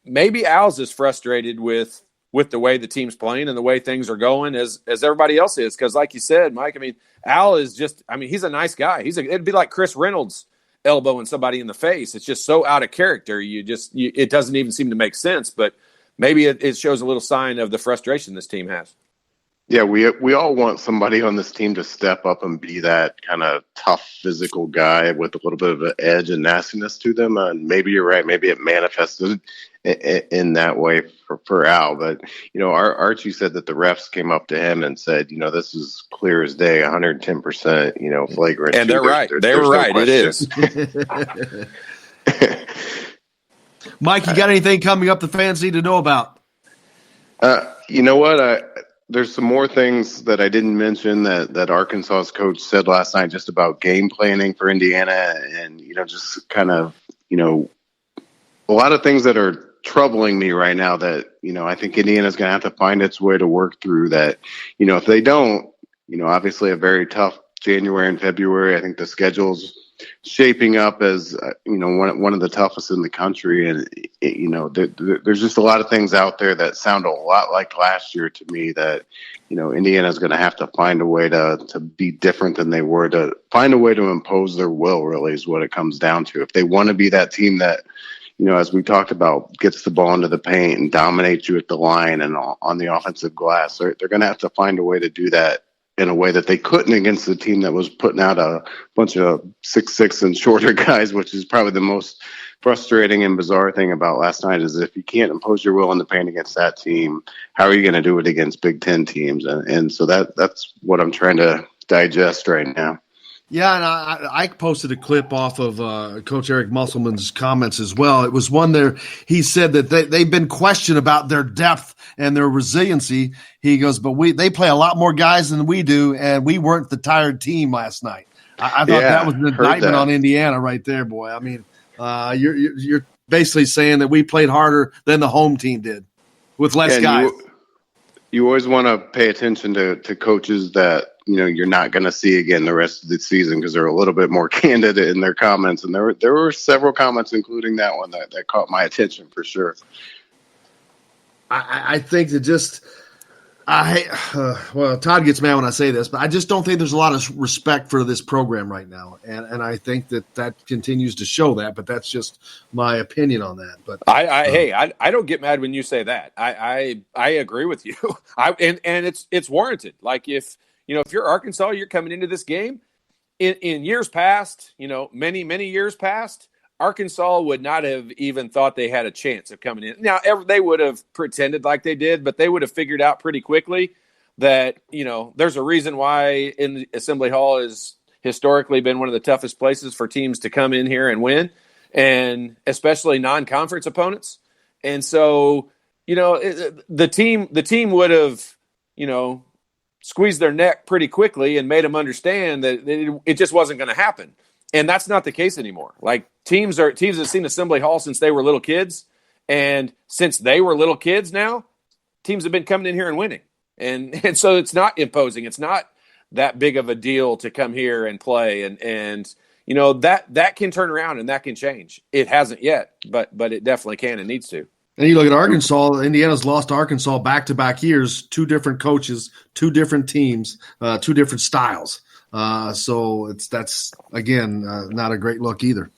maybe Al's as frustrated with the way the team's playing and the way things are going as everybody else is. Because like you said, Mike, I mean, Al is he's a nice guy. It'd be like Chris Reynolds elbowing somebody in the face. It's just so out of character. It doesn't even seem to make sense, but maybe it shows a little sign of the frustration this team has. Yeah, we all want somebody on this team to step up and be that kind of tough physical guy with a little bit of an edge and nastiness to them. And maybe you're right. Maybe it manifested in that way for Al. But, our Archie said that the refs came up to him and said, this is clear as day, 110%, flagrant. And they're right. They were right. It is. Mike, you got anything coming up the fans need to know about? You know what? There's some more things that I didn't mention that Arkansas's coach said last night just about game planning for Indiana and, just kind of, a lot of things that are troubling me right now that, I think Indiana's going to have to find its way to work through that. If they don't, obviously a very tough January and February. I think the schedule's shaping up as one of the toughest in the country, and there's just a lot of things out there that sound a lot like last year to me. That Indiana's going to have to find a way to be different than they were, to find a way to impose their will. Really, is what it comes down to. If they want to be that team that, as we talked about, gets the ball into the paint and dominates you at the line and on the offensive glass, they're going to have to find a way to do that in a way that they couldn't against the team that was putting out a bunch of 6'6" and shorter guys, which is probably the most frustrating and bizarre thing about last night. Is if you can't impose your will in the paint against that team, how are you going to do it against Big Ten teams? And so that's what I'm trying to digest right now. Yeah, and I posted a clip off of Coach Eric Musselman's comments as well. It was one there. He said that they've been questioned about their depth and their resiliency. He goes, but they play a lot more guys than we do, and we weren't the tired team last night. I thought that was an indictment on Indiana right there, boy. I mean, you're basically saying that we played harder than the home team did with less guys. You always want to pay attention to coaches that you're not going to see again the rest of the season, because they're a little bit more candid in their comments. And there were several comments, including that one, that caught my attention for sure. I think that Todd gets mad when I say this, but I just don't think there's a lot of respect for this program right now. And I think that continues to show that, but that's just my opinion on that. But I don't get mad when you say that. I agree with you. And it's warranted. Like if you're Arkansas, you're coming into this game in years past, many years past, Arkansas would not have even thought they had a chance of coming in. Now, they would have pretended like they did, but they would have figured out pretty quickly that, there's a reason why in the Assembly Hall has historically been one of the toughest places for teams to come in here and win, and especially non-conference opponents. And so, the team would have, squeezed their neck pretty quickly and made them understand that it just wasn't going to happen. And that's not the case anymore. Like teams have seen Assembly Hall since they were little kids. And since they were little kids now, teams have been coming in here and winning. And so it's not imposing. It's not that big of a deal to come here and play. And that can turn around and that can change. It hasn't yet, but it definitely can and needs to. And you look at Arkansas, Indiana's lost to Arkansas back-to-back years, two different coaches, two different teams, two different styles. So that's again, not a great look either.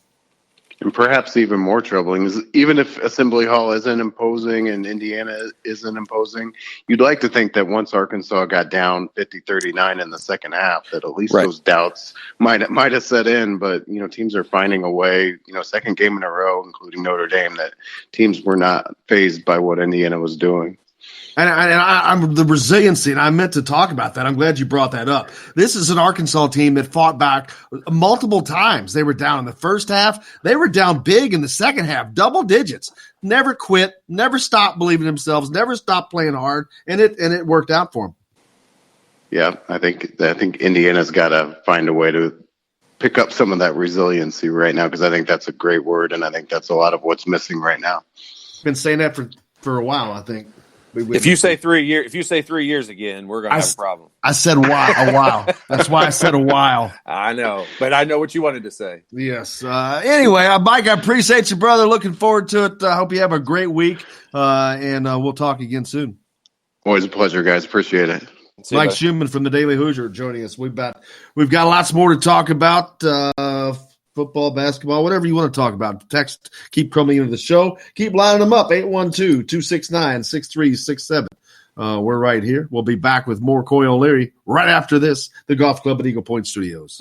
And perhaps even more troubling is, even if Assembly Hall isn't imposing and Indiana isn't imposing, you'd like to think that once Arkansas got down 50-39 in the second half, that at least those doubts might have set in. But, teams are finding a way, second game in a row, including Notre Dame, that teams were not fazed by what Indiana was doing. And I'm the resiliency, and I meant to talk about that. I'm glad you brought that up. This is an Arkansas team that fought back multiple times. They were down in the first half. They were down big in the second half, double digits. Never quit, never stopped believing in themselves, never stopped playing hard, and it worked out for them. Yeah, I think Indiana's got to find a way to pick up some of that resiliency right now, because I think that's a great word, and I think that's a lot of what's missing right now. Been saying that for a while, I think. If you say 3 years again, we're going to have a problem. I said a while. That's why I said a while. I know, but I know what you wanted to say. Yes. Anyway, Mike, I appreciate you, brother. Looking forward to it. I hope you have a great week, and we'll talk again soon. Always a pleasure, guys. Appreciate it. Mike Schumann from the Daily Hoosier joining us. We've got lots more to talk about. Football, basketball, whatever you want to talk about. Text, keep coming into the show. Keep lining them up, 812-269-6367. We're right here. We'll be back with more Coy O'Leary right after this, the Golf Club at Eagle Point Studios.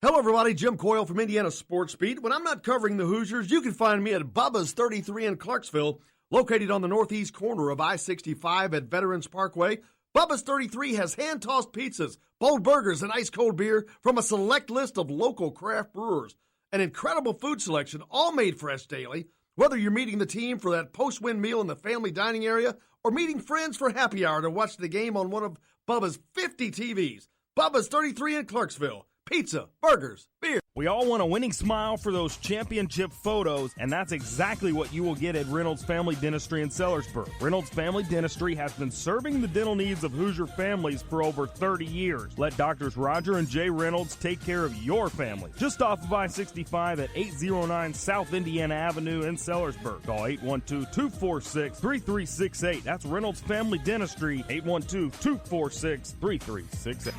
Hello, everybody. Jim Coyle from Indiana Sports Beat. When I'm not covering the Hoosiers, you can find me at Bubba's 33 in Clarksville, located on the northeast corner of I-65 at Veterans Parkway. Bubba's 33 has hand-tossed pizzas, bold burgers, and ice-cold beer from a select list of local craft brewers. An incredible food selection, all made fresh daily. Whether you're meeting the team for that post-win meal in the family dining area or meeting friends for happy hour to watch the game on one of Bubba's 50 TVs. Bubba's 33 in Clarksville. Pizza, burgers, beer. We all want a winning smile for those championship photos, and that's exactly what you will get at Reynolds Family Dentistry in Sellersburg. Reynolds Family Dentistry has been serving the dental needs of Hoosier families for over 30 years. Let Doctors Roger and Jay Reynolds take care of your family. Just off of I-65 at 809 South Indiana Avenue in Sellersburg. Call 812-246-3368. That's Reynolds Family Dentistry, 812-246-3368.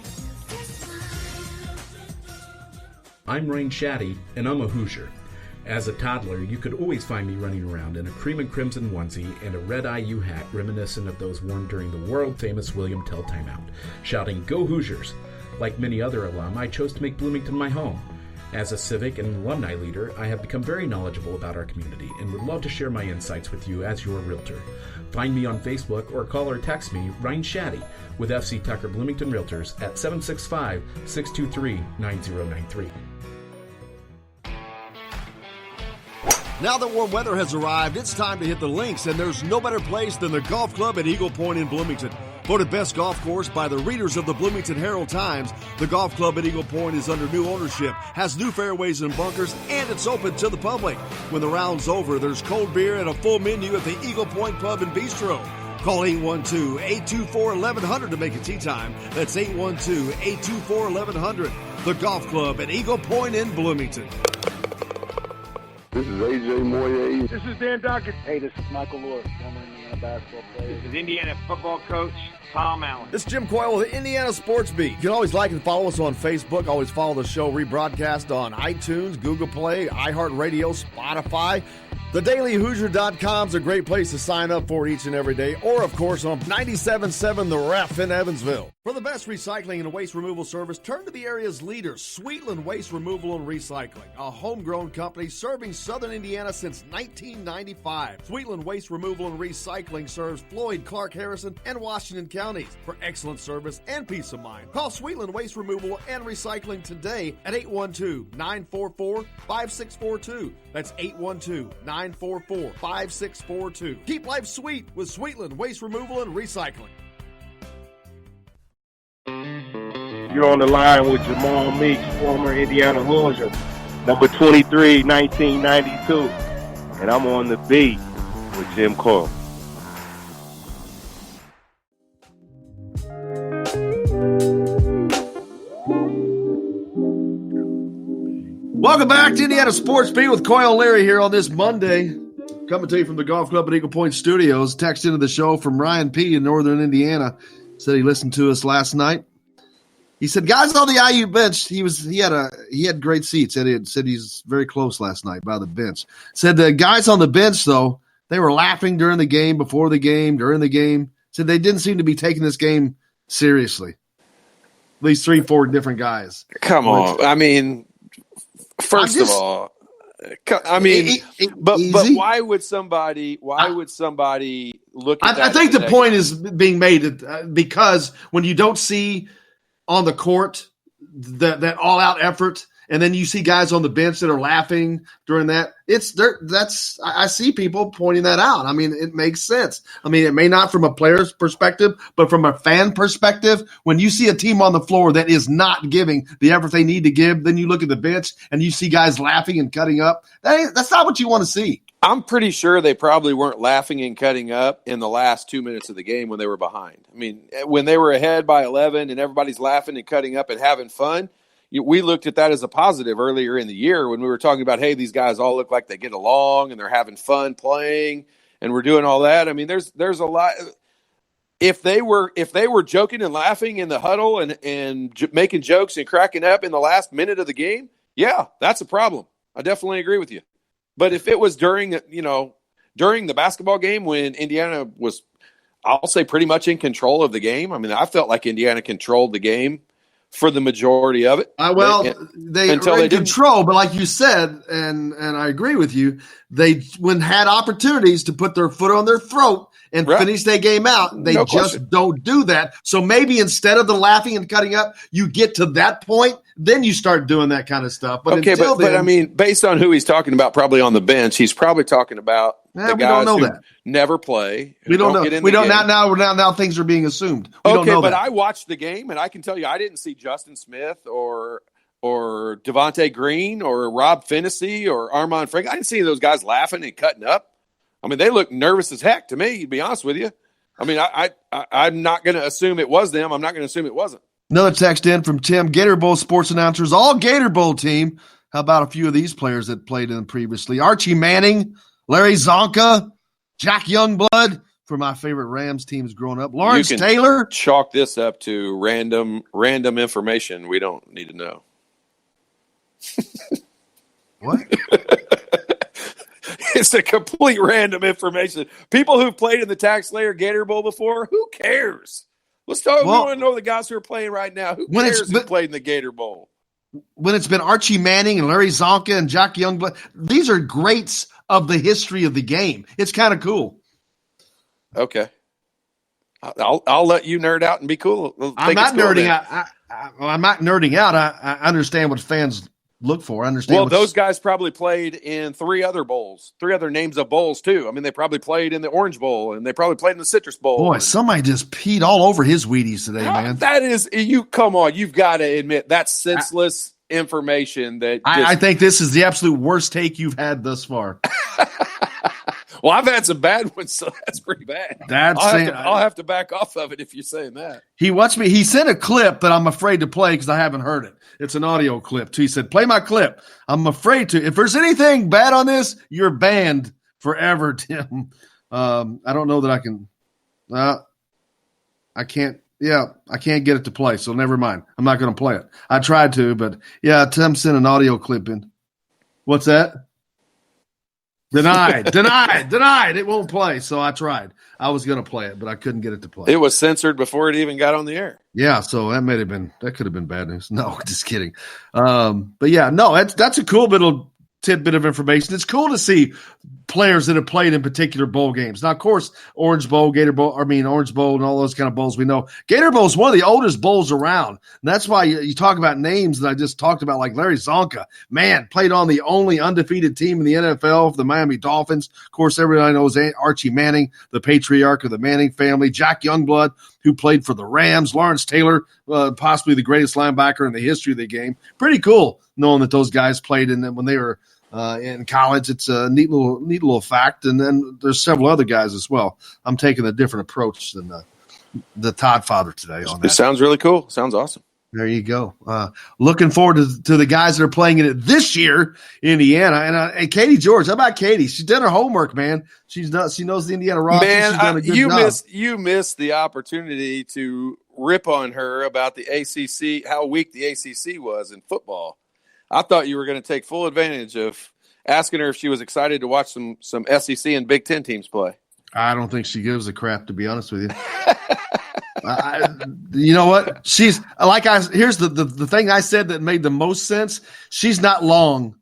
I'm Rain Shaddy, and I'm a Hoosier. As a toddler, you could always find me running around in a cream and crimson onesie and a red IU hat reminiscent of those worn during the world-famous William Tell timeout, shouting, "Go Hoosiers!" Like many other alum, I chose to make Bloomington my home. As a civic and alumni leader, I have become very knowledgeable about our community and would love to share my insights with you as your realtor. Find me on Facebook or call or text me, Ryan Shaddy, with FC Tucker Bloomington Realtors at 765-623-9093. Now that warm weather has arrived, it's time to hit the links, and there's no better place than the Golf Club at Eagle Point in Bloomington. Voted best golf course by the readers of the Bloomington Herald-Times, the Golf Club at Eagle Point is under new ownership, has new fairways and bunkers, and it's open to the public. When the round's over, there's cold beer and a full menu at the Eagle Point Pub and Bistro. Call 812-824-1100 to make a tee time. That's 812-824-1100. The Golf Club at Eagle Point in Bloomington. This is AJ Moye. This is Dan Dockett. Hey, this is Michael Lord, former Indiana basketball player. This is Indiana football coach Tom Allen. This is Jim Coyle with the Indiana Sports Beat. You can always like and follow us on Facebook. Always follow the show rebroadcast on iTunes, Google Play, iHeartRadio, Spotify. TheDailyHoosier.com is a great place to sign up for each and every day. Or, of course, on 97.7 The Ref in Evansville. For the best recycling and waste removal service, turn to the area's leader, Sweetland Waste Removal and Recycling, a homegrown company serving southern Indiana since 1995. Sweetland Waste Removal and Recycling serves Floyd, Clark, Harrison, and Washington counties. For excellent service and peace of mind, call Sweetland Waste Removal and Recycling today at 812-944-5642. That's 812-944-5642. Keep life sweet with Sweetland Waste Removal and Recycling. You're on the line with Jamal Meeks, former Indiana Hoosier, number 23, 1992. And I'm on the beat with Jim Coyle. Welcome back to Indiana Sports Beat with Coyle and Larry here on this Monday. Coming to you from the Golf Club at Eagle Point Studios. Text into the show from Ryan P. in Northern Indiana. Said he listened to us last night. He said, guys on the IU bench, he had great seats. He said he's very close last night by the bench. Said the guys on the bench, though, they were laughing during the game, before the game, during the game. Said they didn't seem to be taking this game seriously. At least 3-4 different guys. Come on. I mean, first of all, I mean, but why would somebody look at that? I think the point is being made because when you don't see on the court that all-out effort, and then you see guys on the bench that are laughing during that, I see people pointing that out. I mean, it makes sense. I mean, it may not from a player's perspective, but from a fan perspective, when you see a team on the floor that is not giving the effort they need to give, then you look at the bench and you see guys laughing and cutting up. That's not what you want to see. I'm pretty sure they probably weren't laughing and cutting up in the last 2 minutes of the game when they were behind. I mean, when they were ahead by 11 and everybody's laughing and cutting up and having fun, we looked at that as a positive earlier in the year when we were talking about, hey, these guys all look like they get along and they're having fun playing and we're doing all that. I mean, there's a lot. If they were joking and laughing in the huddle and making jokes and cracking up in the last minute of the game, yeah, that's a problem. I definitely agree with you. But if it was during the basketball game when Indiana was, I'll say, pretty much in control of the game. I mean, I felt like Indiana controlled the game for the majority of it. They were in control, but like you said, and I agree with you, they had opportunities to put their foot on their throat and finish their game out. They don't do that. So maybe instead of the laughing and cutting up, you get to that point, then you start doing that kind of stuff. But but I mean, based on who he's talking about, probably on the bench, he's probably talking about the guys who never play. We don't know. We don't now things are being assumed. We don't know but that. I watched the game, and I can tell you, I didn't see Justin Smith or or Devontae Green or Rob Finney or Armand Frank. I didn't see those guys laughing and cutting up. I mean, they look nervous as heck to me, to be honest with you. I mean, I'm not going to assume it was them. I'm not going to assume it wasn't. Another text in from Tim. Gator Bowl sports announcers, all Gator Bowl team. How about a few of these players that played in previously? Archie Manning, Larry Zonka, Jack Youngblood for my favorite Rams teams growing up. Lawrence Taylor. Chalk this up to random information we don't need to know. What? It's a complete random information. People who've played in the Tax Slayer Gator Bowl before, who cares? Let's talk. We want to know the guys who are playing right now. Who cares who played in the Gator Bowl? When it's been Archie Manning and Larry Zonka and Jack Youngblood, these are greats of the history of the game. It's kind of cool. Okay. I'll let you nerd out and be cool. I'm not nerding out. I'm not nerding out. I understand what fans look for. I understand. Well, those guys probably played in 3 other bowls, 3 other names of bowls too. I mean, they probably played in the Orange Bowl and they probably played in the Citrus Bowl. Boy, somebody just peed all over his Wheaties today, man. That is, come on, you've got to admit that's senseless information. That I think this is the absolute worst take you've had thus far. Well, I've had some bad ones, so that's pretty bad. I'll have to back off of it if you're saying that. He sent a clip that I'm afraid to play because I haven't heard it. It's an audio clip, too. He said, play my clip. I'm afraid to. If there's anything bad on this, you're banned forever, Tim. I don't know that I can. I can't. Yeah, I can't get it to play, so never mind. I'm not going to play it. I tried to, but yeah, Tim sent an audio clip in. What's that? Denied. It won't play. So I tried. I was going to play it, but I couldn't get it to play. It was censored before it even got on the air. Yeah. So that could have been bad news. No, just kidding. But yeah, no, that's a cool little tidbit of information. It's cool to see players that have played in particular bowl games. Now, of course, Orange Bowl and all those kind of bowls we know. Gator Bowl is one of the oldest bowls around. And that's why you talk about names that I just talked about, like Larry Zonka. Man, played on the only undefeated team in the NFL, the Miami Dolphins. Of course, everybody knows Archie Manning, the patriarch of the Manning family. Jack Youngblood, who played for the Rams. Lawrence Taylor, possibly the greatest linebacker in the history of the game. Pretty cool knowing that those guys played in when they were in college. It's a neat little fact. And then there's several other guys as well. I'm taking a different approach than the Todd father today on that. It sounds really cool. Sounds awesome. There you go. Looking forward to the guys that are playing in it this year, Indiana. And Katie George, how about Katie? She's done her homework, man. She knows the Indiana Rockies. Man, she's done a good job. You missed the opportunity to rip on her about the ACC, how weak the ACC was in football. I thought you were going to take full advantage of asking her if she was excited to watch some SEC and Big Ten teams play. I don't think she gives a crap, to be honest with you. You know what? She's here's the thing I said that made the most sense. She's not long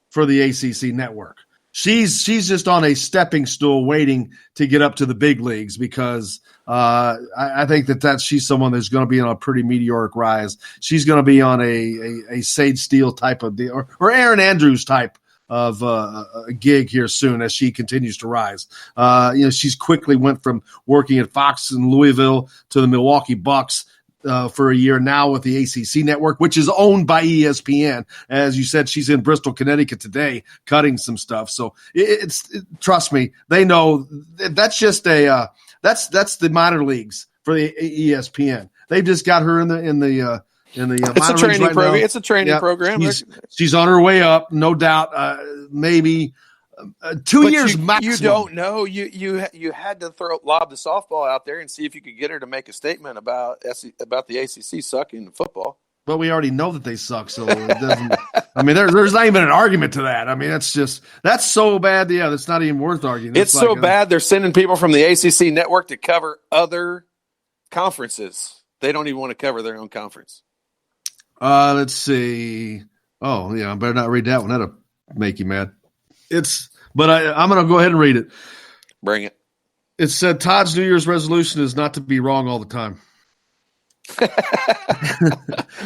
for the ACC network. She's just on a stepping stool waiting to get up to the big leagues because I think that she's someone that's going to be on a pretty meteoric rise. She's going to be on a Sage Steele type of deal or Aaron Andrews type of a gig here soon as she continues to rise. She's quickly went from working at Fox in Louisville to the Milwaukee Bucks for a year now with the ACC network, which is owned by ESPN. As you said, she's in Bristol, Connecticut today, cutting some stuff. So trust me, they know that's just that's the minor leagues for the ESPN. They've just got her in the it's a training program. Now. It's a training program. She's on her way up, no doubt. Maybe 2 years maximum. You don't know. You had to lob the softball out there and see if you could get her to make a statement about the ACC sucking in football. But we already know that they suck, so it doesn't. I mean, there's not even an argument to that. I mean, that's so bad. Yeah, that's not even worth arguing. It's so bad they're sending people from the ACC network to cover other conferences. They don't even want to cover their own conference. Let's see. Oh, yeah, I better not read that one. That'll make you mad. But I'm going to go ahead and read it. Bring it. It said Todd's New Year's resolution is not to be wrong all the time.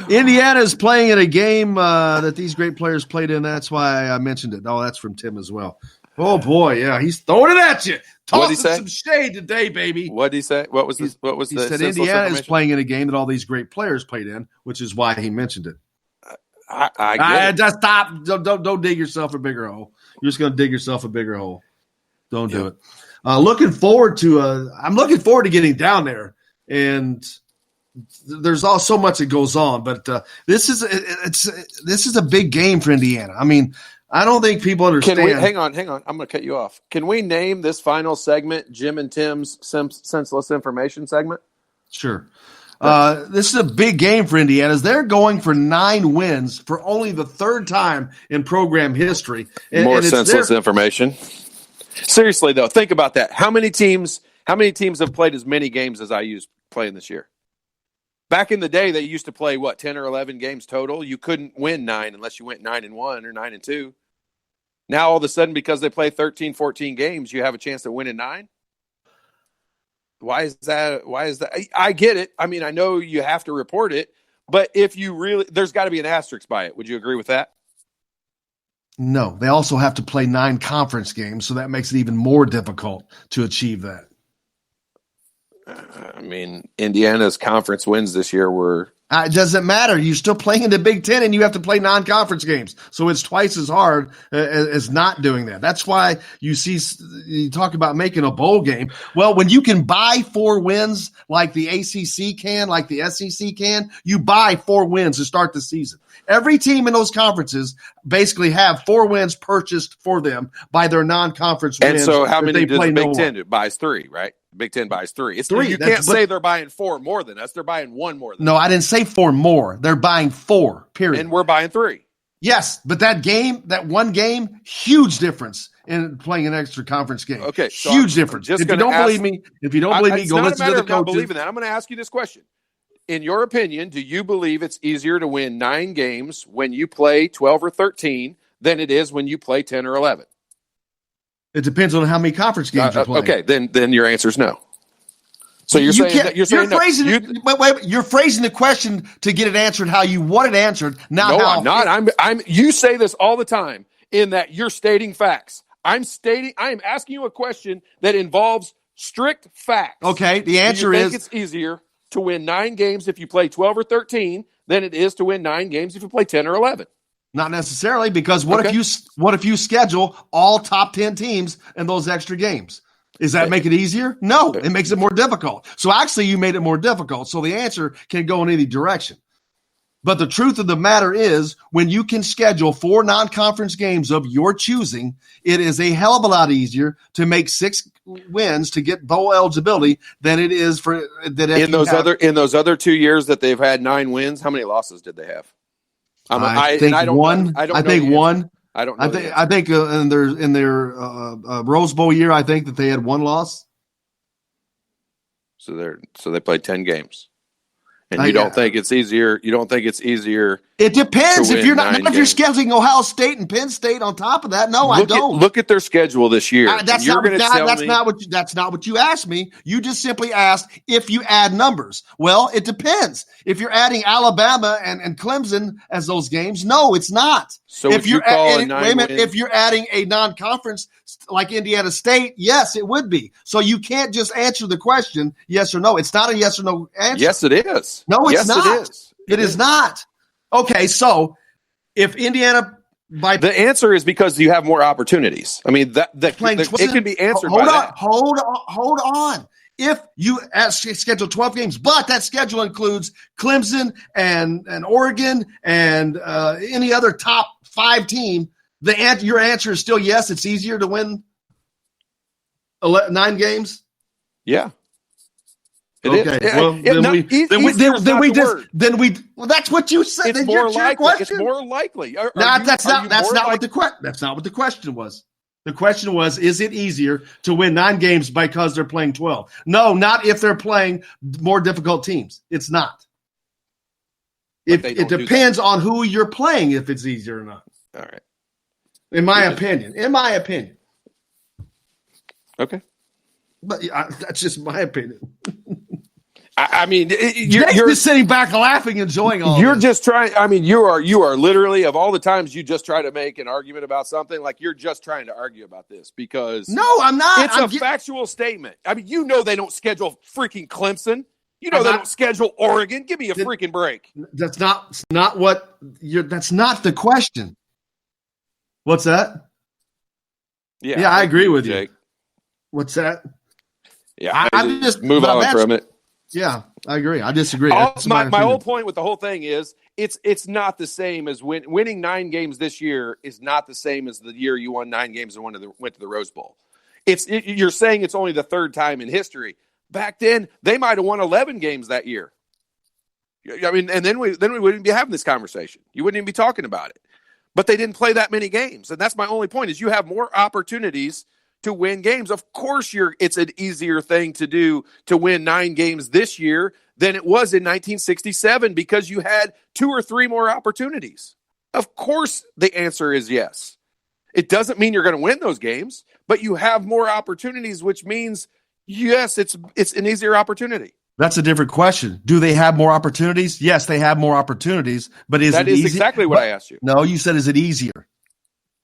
Indiana is playing in a game that these great players played in. That's why I mentioned it. Oh, that's from Tim as well. Oh boy, yeah, he's throwing it at you. Tossing some shade today, baby. What did he say? What was this? He said Indiana is playing in a game that all these great players played in, which is why he mentioned it. I just stop. Don't dig yourself a bigger hole. You're just going to dig yourself a bigger hole. Don't do it. I'm looking forward to getting down there, and there's all so much that goes on. But this is a big game for Indiana. I mean, I don't think people understand. Hang on. I'm going to cut you off. Can we name this final segment Jim and Tim's senseless information segment? Sure. This is a big game for Indiana. They're going for 9 wins for only the 3rd time in program history. More senseless information. Seriously, though, think about that. How many teams have played as many games as IU's playing this year? Back in the day, they used to play, 10 or 11 games total? You couldn't win 9 unless you went 9-1 or 9-2. Now, all of a sudden, because they play 13, 14 games, you have a chance to win in 9? Why is that? I get it. I mean, I know you have to report it, but if you really – there's got to be an asterisk by it. Would you agree with that? No. They also have to play 9 conference games, so that makes it even more difficult to achieve that. I mean, Indiana's conference wins this year were it doesn't matter. You're still playing in the Big Ten, and you have to play non-conference games. So it's twice as hard as not doing that. That's why you talk about making a bowl game. Well, when you can buy 4 wins like the ACC can, like the SEC can, you buy 4 wins to start the season. Every team in those conferences basically have 4 wins purchased for them by their non-conference wins. And so how many does the Big Ten do? Buys 3, right? Big Ten buys 3. It's 3. You can't say they're buying 4 more than us. They're buying 1 more than us. No, I didn't say 4 more. They're buying 4, period. And we're buying 3. Yes, but that one game, huge difference in playing an extra conference game. Okay. So huge difference. If you don't believe me, go listen to the coaches. I'm believing that. I'm going to ask you this question. In your opinion, do you believe it's easier to win 9 games when you play 12 or 13 than it is when you play 10 or 11? It depends on how many conference games you're playing. Okay, then your answer is no. So you're saying you're phrasing the question to get it answered how you want it answered. I'm not. You say this all the time in that you're stating facts. I am asking you a question that involves strict facts. Okay, the answer is it's easier to win 9 games if you play 12 or 13 than it is to win 9 games if you play 10 or 11. Not necessarily, because what if you schedule all top 10 teams in those extra games? Does that make it easier? No, it makes it more difficult. So actually you made it more difficult. So the answer can go in any direction. But the truth of the matter is, when you can schedule 4 non-conference games of your choosing, it is a hell of a lot easier to make 6 wins to get bowl eligibility than it is for that. In those other 2 years that they've had 9 wins, how many losses did they have? I think one. I think in their Rose Bowl year, I think that they had 1 loss. So they played 10 games. And you don't think it's easier? You don't think it's easier? It depends. If you're scheduling Ohio State and Penn State on top of that, I don't. Look at their schedule this year. That's not what you asked me. You just simply asked if you add numbers. Well, it depends. If you're adding Alabama and Clemson as those games, no, it's not. So if you're if you're adding a non-conference like Indiana State, yes, it would be. So you can't just answer the question yes or no. It's not a yes or no answer. Yes, it is. No, it's not. It is. It is not. Okay, so if Indiana the answer is because you have more opportunities. I mean, it can be answered by that. Hold on. If you schedule 12 games, but that schedule includes Clemson and Oregon and any other top 5 team, your answer is still yes. It's easier to win 9 games. Yeah. Well, that's what you said. It's more likely. It's more likely. That's not what the question was. The question was, is it easier to win 9 games because they're playing 12? No, not if they're playing more difficult teams. It's not. It depends on who you're playing if it's easier or not. All right. In my opinion. Okay. But that's just my opinion. I mean, you're just sitting back laughing, enjoying all. You're just trying. I mean, you are literally, of all the times you just try to make an argument about something, like you're just trying to argue about this because no, I'm not. It's a factual statement. I mean, they don't schedule freaking Clemson. You know they don't schedule Oregon. Give me a freaking break. That's not what you're. That's not the question. What's that? Yeah, I agree with Jake. you. What's that? Yeah, I just move on from it. Yeah, I agree. I disagree. My whole point with the whole thing is it's not the same as winning 9 games this year is not the same as the year you won 9 games and went to the Rose Bowl. You're saying it's only the 3rd time in history. Back then, they might have won 11 games that year. I mean, and then we wouldn't be having this conversation. You wouldn't even be talking about it. But they didn't play that many games, and that's my only point. Is you have more opportunities to win games. Of course, it's an easier thing to do to win 9 games this year than it was in 1967 because you had 2 or 3 more opportunities. Of course, the answer is yes. It doesn't mean you're going to win those games, but you have more opportunities, which means yes, it's an easier opportunity. That's a different question. Do they have more opportunities? Yes, they have more opportunities, but is it easier? That is exactly what I asked you. No, you said, is it easier?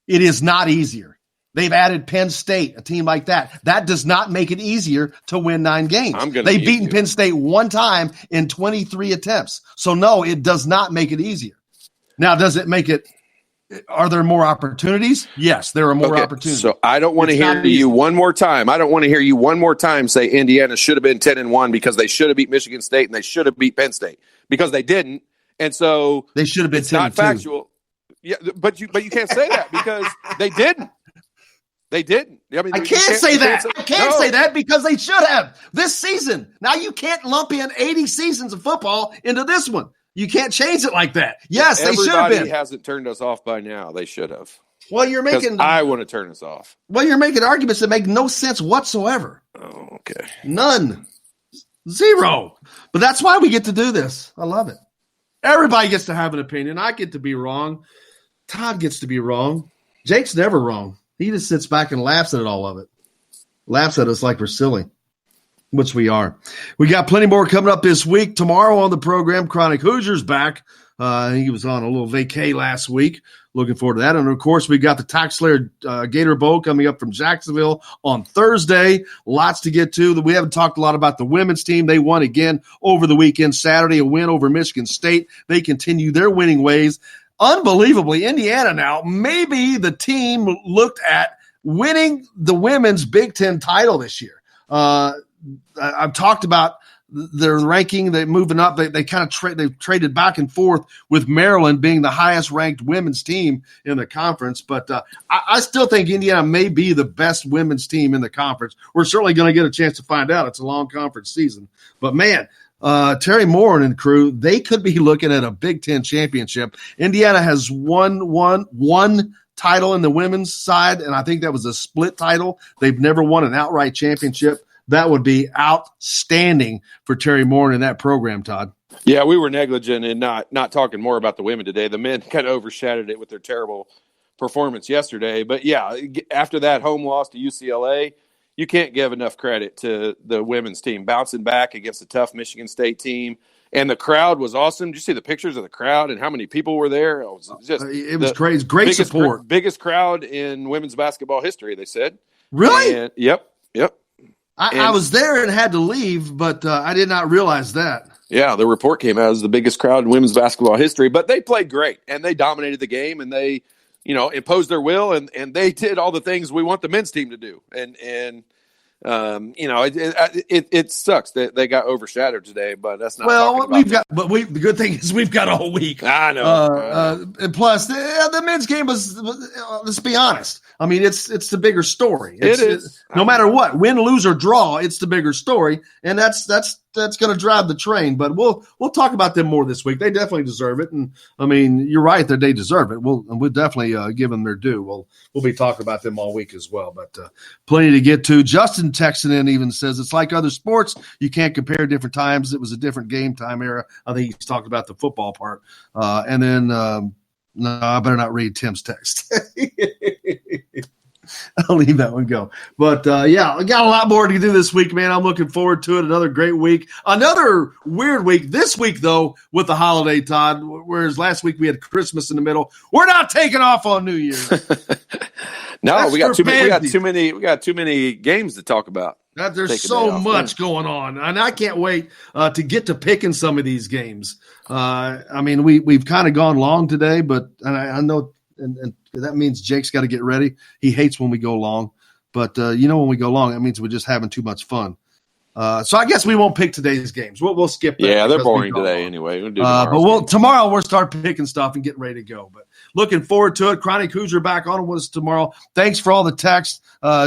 It is not easier. They've added Penn State, a team like that. That does not make it easier to win 9 games. They've beaten Penn State 1 time in 23 attempts. So, no, it does not make it easier. Now, does it make it – are there more opportunities? Yes, there are more opportunities. So, I don't want to hear you one more time. I don't want to hear you one more time say Indiana should have been 10-1 because they should have beat Michigan State and they should have beat Penn State because they didn't. And so – they should have been 10-2. Not factual. Yeah, but you can't say that because they didn't. They didn't. I mean, I can't say that. I can't say that because they should have this season. Now you can't lump in 80 seasons of football into this one. You can't change it like that. Yes, they should have been. Everybody hasn't turned us off by now. They should have. Well, you're making. I want to turn us off. Well, you're making arguments that make no sense whatsoever. Oh, okay. None. 0. But that's why we get to do this. I love it. Everybody gets to have an opinion. I get to be wrong. Todd gets to be wrong. Jake's never wrong. He just sits back and laughs at all of it. Laughs at us like we're silly, which we are. We got plenty more coming up this week. Tomorrow on the program, Chronic Hoosiers back. He was on a little vacay last week. Looking forward to that. And, of course, we got the Tax Slayer Gator Bowl coming up from Jacksonville on Thursday. Lots to get to. We haven't talked a lot about the women's team. They won again over the weekend, Saturday, a win over Michigan State. They continue their winning ways. Unbelievably, Indiana now may be the team looked at winning the women's Big Ten title this year. I've talked about their ranking, they moving up. They kind of they've traded back and forth with Maryland being the highest ranked women's team in the conference. But I still think Indiana may be the best women's team in the conference. We're certainly going to get a chance to find out. It's a long conference season. But, man, Terry Moore and crew, they could be looking at a Big Ten championship. Indiana has won one title in the women's side, and I think that was a split title. They've never won an outright championship. That would be outstanding for Terry Moore in that program, Todd. Yeah, we were negligent in not talking more about the women today. The men kind of overshadowed it with their terrible performance yesterday. But, yeah, after that home loss to UCLA, you can't give enough credit to the women's team bouncing back against a tough Michigan State team. And the crowd was awesome. Did you see the pictures of the crowd and how many people were there? It was crazy. Great support. Biggest crowd in women's basketball history, they said. Really? And, yep. I was there and had to leave, but I did not realize that. Yeah, the report came out as the biggest crowd in women's basketball history. But they played great, and they dominated the game, and they, imposed their will, and they did all the things we want the men's team to do. And it sucks that they got overshadowed today, but that's not. Well, the good thing is we've got a whole week. I know. And plus, the men's game was. Let's be honest. I mean, it's the bigger story. It is. No matter what, win, lose, or draw, it's the bigger story, and that's going to drive the train. But we'll talk about them more this week. They definitely deserve it, and I mean, you're right that they deserve it. We'll definitely give them their due. We'll be talking about them all week as well. But plenty to get to. Justin texting in even says it's like other sports. You can't compare different times. It was a different game time era. I think he's talking about the football part, and then. No, I better not read Tim's text. I'll leave that one go. But, yeah, I got a lot more to do this week, man. I'm looking forward to it. Another great week. Another weird week. This week, though, with the holiday, Todd, whereas last week we had Christmas in the middle. We're not taking off on New Year's. No, we got too many games to talk about. There's so much going on, and I can't wait to get to picking some of these games. I mean, we've kind of gone long today, but I know, and that means Jake's got to get ready. He hates when we go long, but when we go long, that means we're just having too much fun. So I guess we won't pick today's games. We'll skip that. Yeah, they're boring today anyway. We'll do tomorrow we'll start picking stuff and getting ready to go. But looking forward to it. Chronic Hoosier back on with us tomorrow. Thanks for all the texts.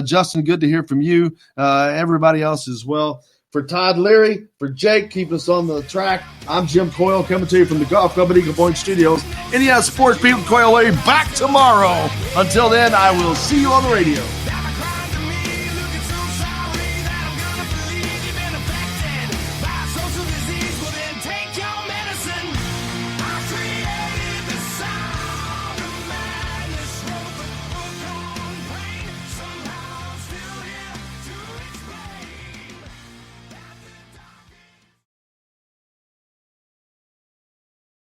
Justin, good to hear from you. Everybody else as well. For Todd Leary, for Jake, keeping us on the track, I'm Jim Coyle coming to you from the Golf Club at Eagle Point Studios. Indiana Sports People, Coyle Leary back tomorrow. Until then, I will see you on the radio.